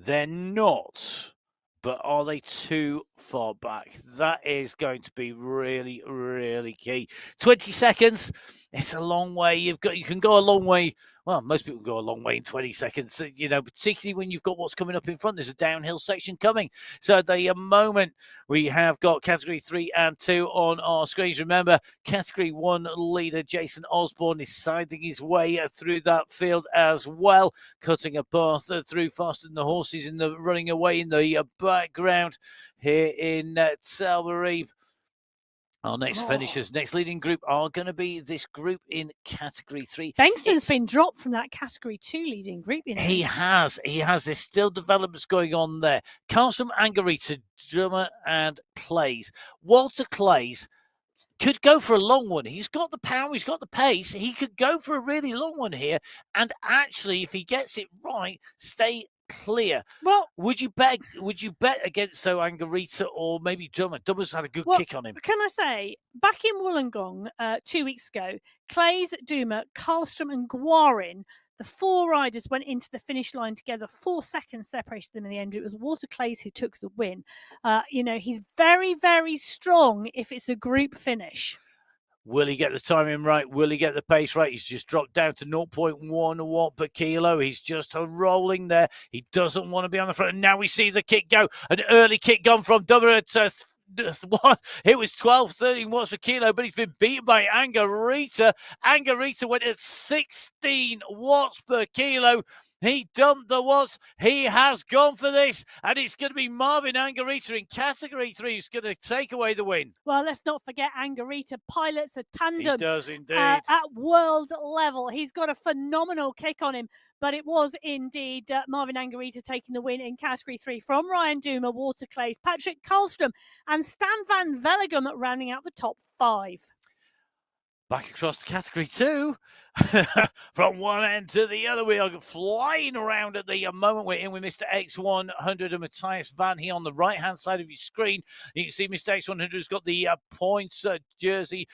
They're not, but are they too far back? That is going to be really, really key. 20 seconds, it's a long way. You can go a long way. Well, most people go a long way in 20 seconds, particularly when you've got what's coming up in front. There's a downhill section coming. So at the moment, we have got Category 3 and 2 on our screens. Remember, Category 1 leader Jason Osborne is siding his way through that field as well, cutting a path through faster than the horses in the running away in the background here in Tilbury. Our next finishers, next leading group are going to be this group in Category 3. Bengston's been dropped from that Category 2 leading group. He has. There's still developments going on there. Karlstrom, Angarita, Drummer and Clays. Walter Clays could go for a long one. He's got the power, he's got the pace. He could go for a really long one here. And actually, if he gets it right, stay clear. Well, would you bet against Angarita or maybe Drummer? Drummer's had a good kick on him. Can I say, back in Wollongong 2 weeks ago, Clays, Duma, Karlstrom and Guarin, the 4 riders went into the finish line together. 4 seconds separated them in the end. It was Walter Clays who took the win. He's very, very strong if it's a group finish. Will he get the timing right? Will he get the pace right? He's just dropped down to 0.1 watt per kilo. He's just rolling there. He doesn't want to be on the front. And now we see the kick go. An early kick gone from Dubber at It was 12, 13 watts per kilo, but he's been beaten by Angarita. Angarita went at 16 watts per kilo. He dumped the watts. He has gone for this, and it's going to be Marvin Angarita in Category 3 who's going to take away the win. Well, let's not forget Angarita pilots a tandem. He does indeed. At world level. He's got a phenomenal kick on him, but it was indeed Marvin Angarita taking the win in Category 3 from Ryan Duma, Waterclays, Patrick Karlstrom, and Stan van Vellegem rounding out the top 5. Back across to Category 2. From one end to the other, we are flying around at the moment. We're in with Mr. X100 and Matthias Van He on the right-hand side of your screen. You can see Mr. X100 has got the points jersey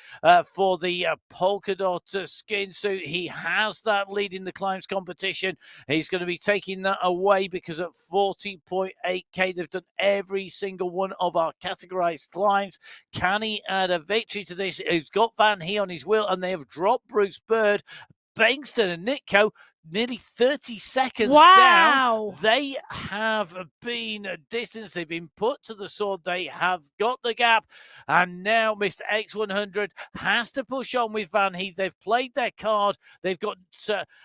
for the polka dot skin suit. He has that lead in the climbs competition. He's going to be taking that away because at 40.8k, they've done every single one of our categorized climbs. Can he add a victory to this? He's got Van He on his wheel, and they have dropped Bruce Bird, Bengston and Nitko nearly 30 seconds down. They have been distanced. They've been put to the sword. They have got the gap. And now Mr. X100 has to push on with Van He. They've played their card. They've got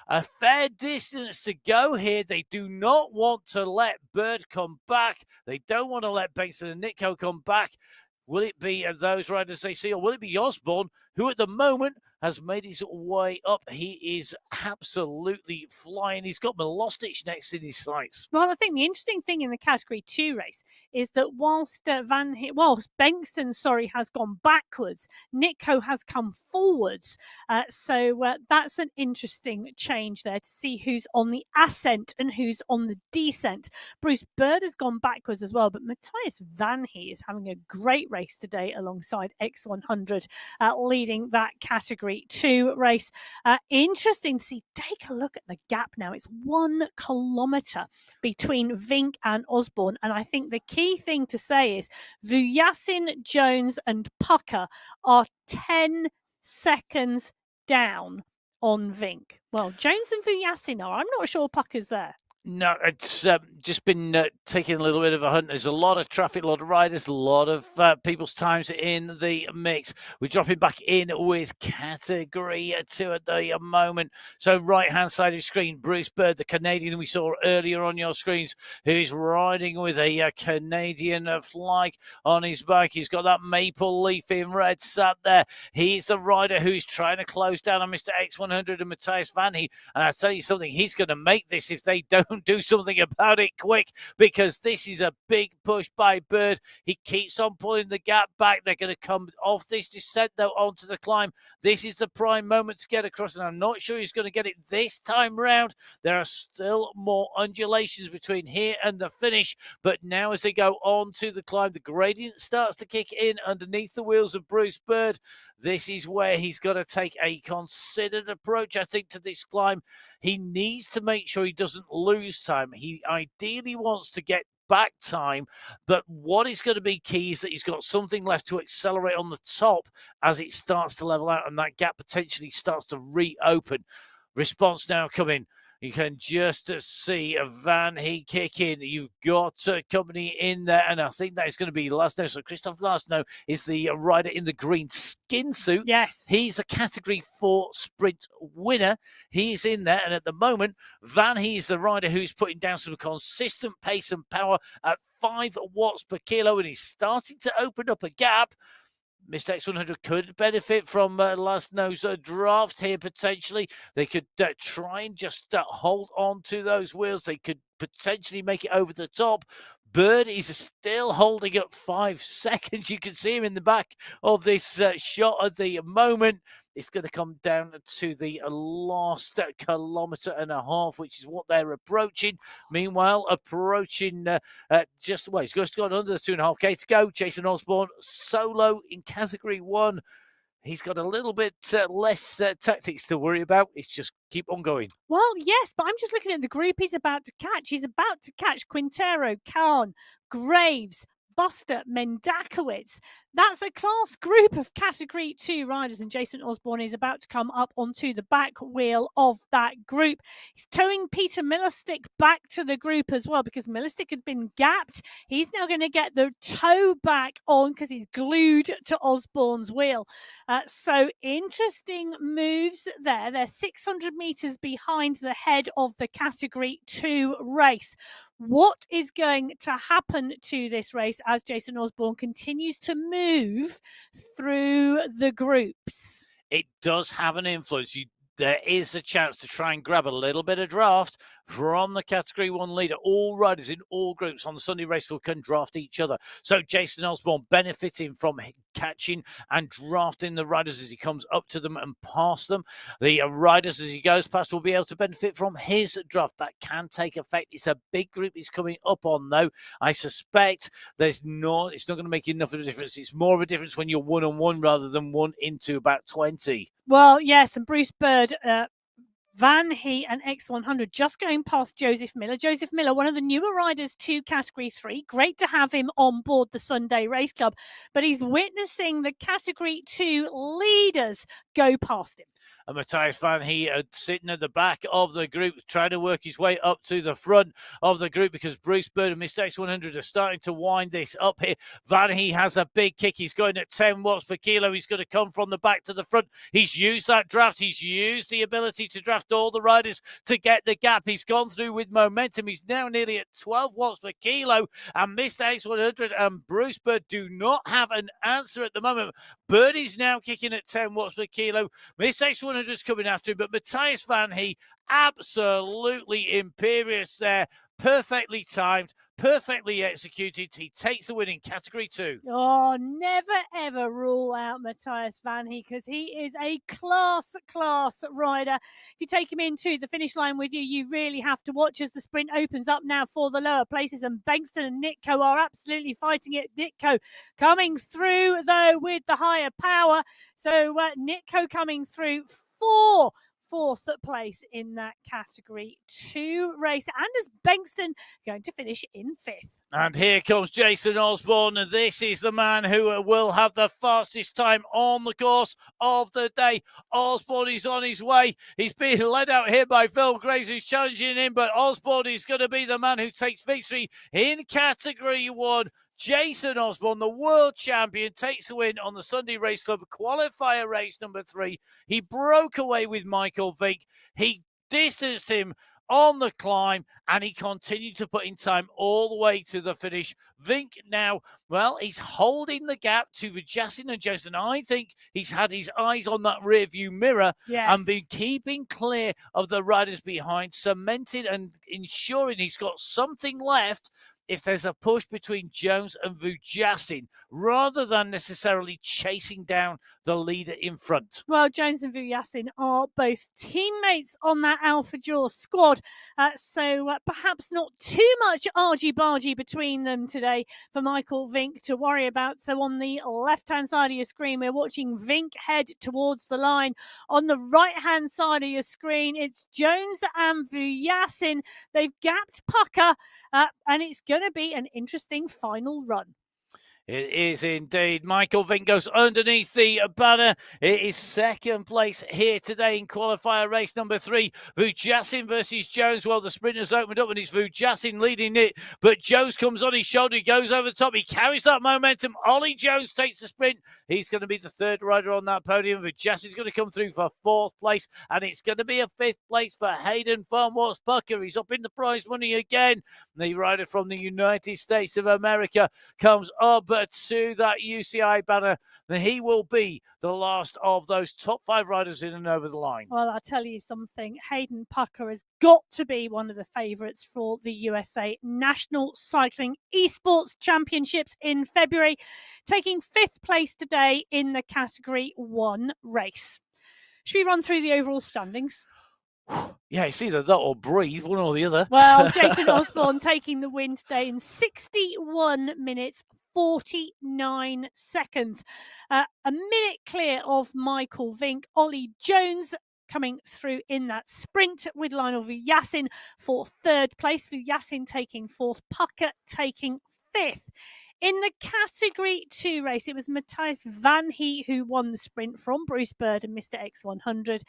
a fair distance to go here. They do not want to let Bird come back. They don't want to let Bengston and Nitko come back. Will it be those riders they see, or will it be Osborne, who at the moment has made his way up? He is absolutely flying. He's got Milostic next in his sights. Well, I think the interesting thing in the Category 2 race is that whilst Bengston, has gone backwards, Nitko has come forwards. So that's an interesting change there to see who's on the ascent and who's on the descent. Bruce Bird has gone backwards as well, but Matthias Van He is having a great race today alongside X100, leading that Category 2 race. Interesting to see. Take a look at the gap now. It's 1 kilometre between Vink and Osborne. And I think the key thing to say is Vujasin, Jones and Pucker are 10 seconds down on Vink. Well, Jones and Vujasin are. I'm not sure Pucker's there. No, it's just been taking a little bit of a hunt. There's a lot of traffic, a lot of riders, a lot of people's times in the mix. We're dropping back in with Category 2 at the moment. So right-hand side of the screen, Bruce Bird, the Canadian we saw earlier on your screens, who's riding with a Canadian flag on his back. He's got that maple leaf in red sat there. He's the rider who's trying to close down on Mr. X100 and Matthias Van He. And I tell you something, he's going to make this if they don't do something about it quick, because this is a big push by Bird. He keeps on pulling the gap back. They're going to come off this descent though onto the climb. This is the prime moment to get across, and I'm not sure he's going to get it this time round. There are still more undulations between here and the finish, but now as they go on to the climb, the gradient starts to kick in underneath the wheels of Bruce Bird. This is where he's got to take a considered approach, I think, to this climb. He needs to make sure he doesn't lose time. He ideally wants to get back time, but what is going to be key is that he's got something left to accelerate on the top as it starts to level out and that gap potentially starts to reopen. Response now coming. You can just see Van He kick in. You've got company in there, and I think that is going to be Lasno. So Christoph Lasno is the rider in the green skin suit. Yes. He's a Category 4 sprint winner. He's in there, and at the moment, Van He is the rider who's putting down some consistent pace and power at 5 watts per kilo, and he's starting to open up a gap. Mr. X100 could benefit from Lasno's draft here, potentially. They could try and just hold on to those wheels. They could potentially make it over the top. Bird is still holding up 5 seconds. You can see him in the back of this shot at the moment. It's going to come down to the last 1.5 kilometers, which is what they're approaching. Meanwhile, approaching he's just got under the 2.5k to go. Jason Osborne solo in Category 1. He's got a little bit less tactics to worry about. It's just keep on going. Well, yes, but I'm just looking at the group he's about to catch. He's about to catch Quintero, Khan, Graves, Buster Mendakowicz. That's a class group of Category 2 riders, and Jason Osborne is about to come up onto the back wheel of that group. He's towing Peter Millerstick back to the group as well, because Millerstick had been gapped. He's now going to get the tow back on because he's glued to Osborne's wheel. So interesting moves there. They're 600 metres behind the head of the Category 2 race. What is going to happen to this race as Jason Osborne continues to move through the groups? It does have an influence. There is a chance to try and grab a little bit of draft from the Category 1 leader. All riders in all groups on the Sunday race field can draft each other. So Jason Osborne benefiting from catching and drafting the riders as he comes up to them and past them. The riders as he goes past will be able to benefit from his draft. That can take effect. It's a big group he's coming up on, though. I suspect it's not going to make enough of a difference. It's more of a difference when you're one-on-one rather than one into about 20. Well, yes, and Bruce Bird, Van He and X100 just going past Joseph Miller. Joseph Miller, one of the newer riders to Category 3. Great to have him on board the Sunday Race Club, but he's witnessing the Category 2 leaders go past him. And Matthias Van He sitting at the back of the group, trying to work his way up to the front of the group because Bruce Bird and Mr. X100 are starting to wind this up here. Van He has a big kick. He's going at 10 watts per kilo. He's going to come from the back to the front. He's used that draft. He's used the ability to draft all the riders to get the gap. He's gone through with momentum. He's now nearly at 12 watts per kilo. And Mr. X100 and Bruce Bird do not have an answer at the moment. Bird is now kicking at 10 watts per kilo. Mr. X100 is coming after him, but Matthias Van He, absolutely imperious there. Perfectly timed, perfectly executed. He takes the win in Category 2. Oh, never ever rule out Matthias Van He, because he is a class rider. If you take him into the finish line with you, you really have to watch as the sprint opens up now for the lower places, and Bankston and Nitko are absolutely fighting it. Nitko coming through, though, with the higher power. So Nitko coming through fourth place in that Category 2 race, and as Bankston going to finish in 5th. And here comes Jason Osborne. This is the man who will have the fastest time on the course of the day. Osborne is on his way. He's being led out here by Phil Graves, who's challenging him, but Osborne is going to be the man who takes victory in Category 1. Jason Osborne, the world champion, takes a win on the Sunday Race Club qualifier race number 3. He broke away with Michael Vink. He distanced him on the climb, and he continued to put in time all the way to the finish. Vink now, well, he's holding the gap to Vujasic and Jones, and I think he's had his eyes on that rear view mirror and been keeping clear of the riders behind, cementing and ensuring he's got something left if there's a push between Jones and Vujasic, rather than necessarily chasing down the leader in front. Well, Jones and Vujasic are both teammates on that Alpha Jaws squad, so perhaps not too much argy-bargy between them today for Michael Vink to worry about. So on the left-hand side of your screen, we're watching Vink head towards the line. On the right-hand side of your screen, it's Jones and Vujasic. They've gapped Pucker, and it's going to be an interesting final run. It is indeed. Michael Vink goes underneath the banner. It is second place here today in qualifier race number 3. Vujasic versus Jones. Well, the sprinters opened up and it's Vujasic leading it, but Jones comes on his shoulder. He goes over the top. He carries that momentum. Ollie Jones takes the sprint. He's going to be the third rider on that podium. Vujasic's going to come through for 4th place, and it's going to be a 5th place for Hayden Farmworth Pucker. He's up in the prize money again. The rider from the United States of America comes up to that UCI banner. Then he will be the last of those top 5 riders in and over the line. Well, I'll tell you something. Hayden Pucker has got to be one of the favourites for the USA National Cycling Esports Championships in February, taking 5th place today in the Category 1 race. Should we run through the overall standings? Yeah, it's either that or breathe, one or the other. Well, Jason Osborne taking the win today in 61 minutes, 49 seconds. A minute clear of Michael Vink. Ollie Jones coming through in that sprint with Lionel Vujasic for 3rd place. Vujasic taking 4th, Pucker taking 5th. In the Category 2 race, it was Matthias Van Heet who won the sprint from Bruce Bird and Mr. X100.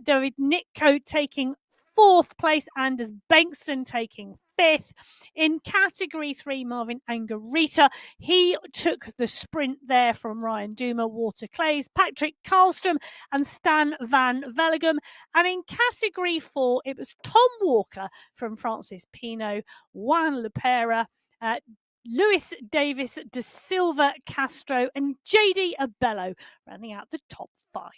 David Nitko taking 4th place, Anders Bengtsson taking 5th. In Category 3, Marvin Angarita, he took the sprint there from Ryan Duma, Walter Clays, Patrick Karlstrom and Stan Van Velegum. And in Category 4, it was Tom Walker from Francis Pino, Juan Lupera, Luis Davis da Silva Castro and JD Abello rounding out the top 5.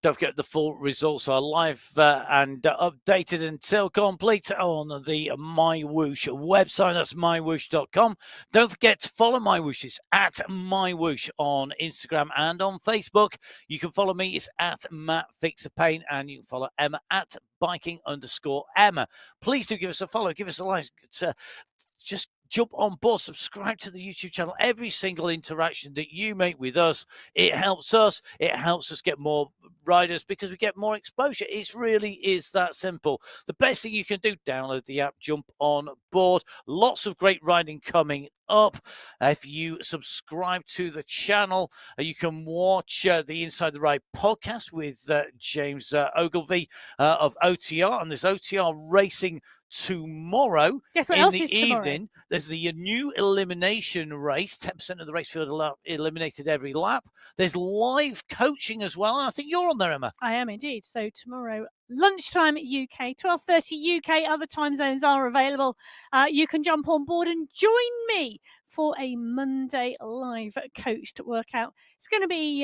Don't forget the full results are live and updated until complete on the MyWhoosh website. That's mywhoosh.com. Don't forget to follow MyWhoosh. It's at MyWhoosh on Instagram and on Facebook. You can follow me. It's at Matt Fixerpaint, and you can follow Emma at biking_Emma. Please do give us a follow. Give us a like. Just jump on board, subscribe to the YouTube channel. Every single interaction that you make with us, it helps us. It helps us get more riders because we get more exposure. It really is that simple. The best thing you can do, download the app, jump on board. Lots of great riding coming up. If you subscribe to the channel, you can watch the Inside the Ride podcast with James Ogilvie of OTR, and there's OTR racing tomorrow. Guess what in else the is tomorrow? evening. There's the new elimination race. 10% of the race field eliminated every lap. There's live coaching as well. And I think you're on there, Emma. I am indeed. So tomorrow, lunchtime UK, 12:30 UK. Other time zones are available. You can jump on board and join me for a Monday live coached workout. It's going to be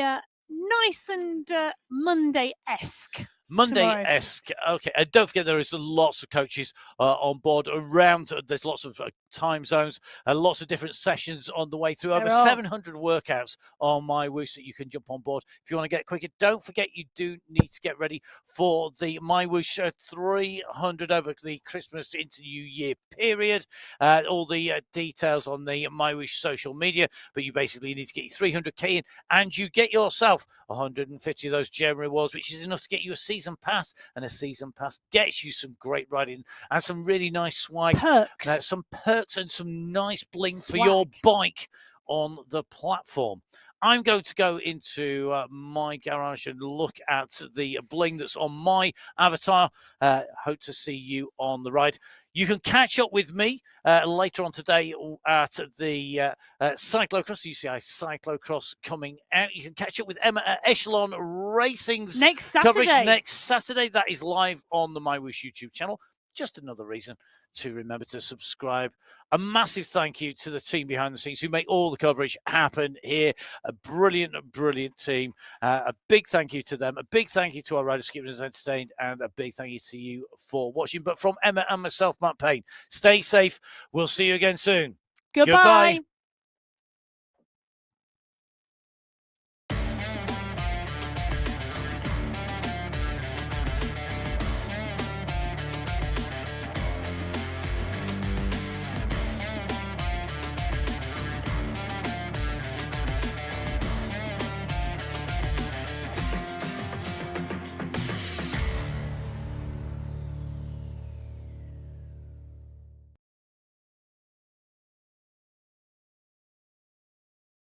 nice and Monday-esque. Monday-esque. Okay. And don't forget, there is lots of coaches on board around. There's lots of time zones and lots of different sessions on the way through. Over 700 workouts on MyWhoosh that you can jump on board if you want to get quicker. Don't forget, you do need to get ready for the MyWhoosh 300 over the Christmas into New Year period. All the details on the MyWhoosh social media, but you basically need to get your 300k in and you get yourself 150 of those gem rewards, which is enough to get you a season pass, and a season pass gets you some great riding and some really nice swag. Perks. Some perks and some nice bling for your bike on the platform. I'm going to go into my garage and look at the bling that's on my avatar. Hope to see you on the ride. You can catch up with me later on today at the cyclocross, UCI cyclocross coming out. You can catch up with Emma at Echelon Racing's next coverage Saturday. next Saturday. That is live on the MyWhoosh YouTube channel. Just another reason to remember to subscribe. A massive thank you to the team behind the scenes who make all the coverage happen here. A brilliant, brilliant team. A big thank you to them. A big thank you to our riders for keeping us entertained, and a big thank you to you for watching. But from Emma and myself, Matt Payne, stay safe. We'll see you again soon. Goodbye.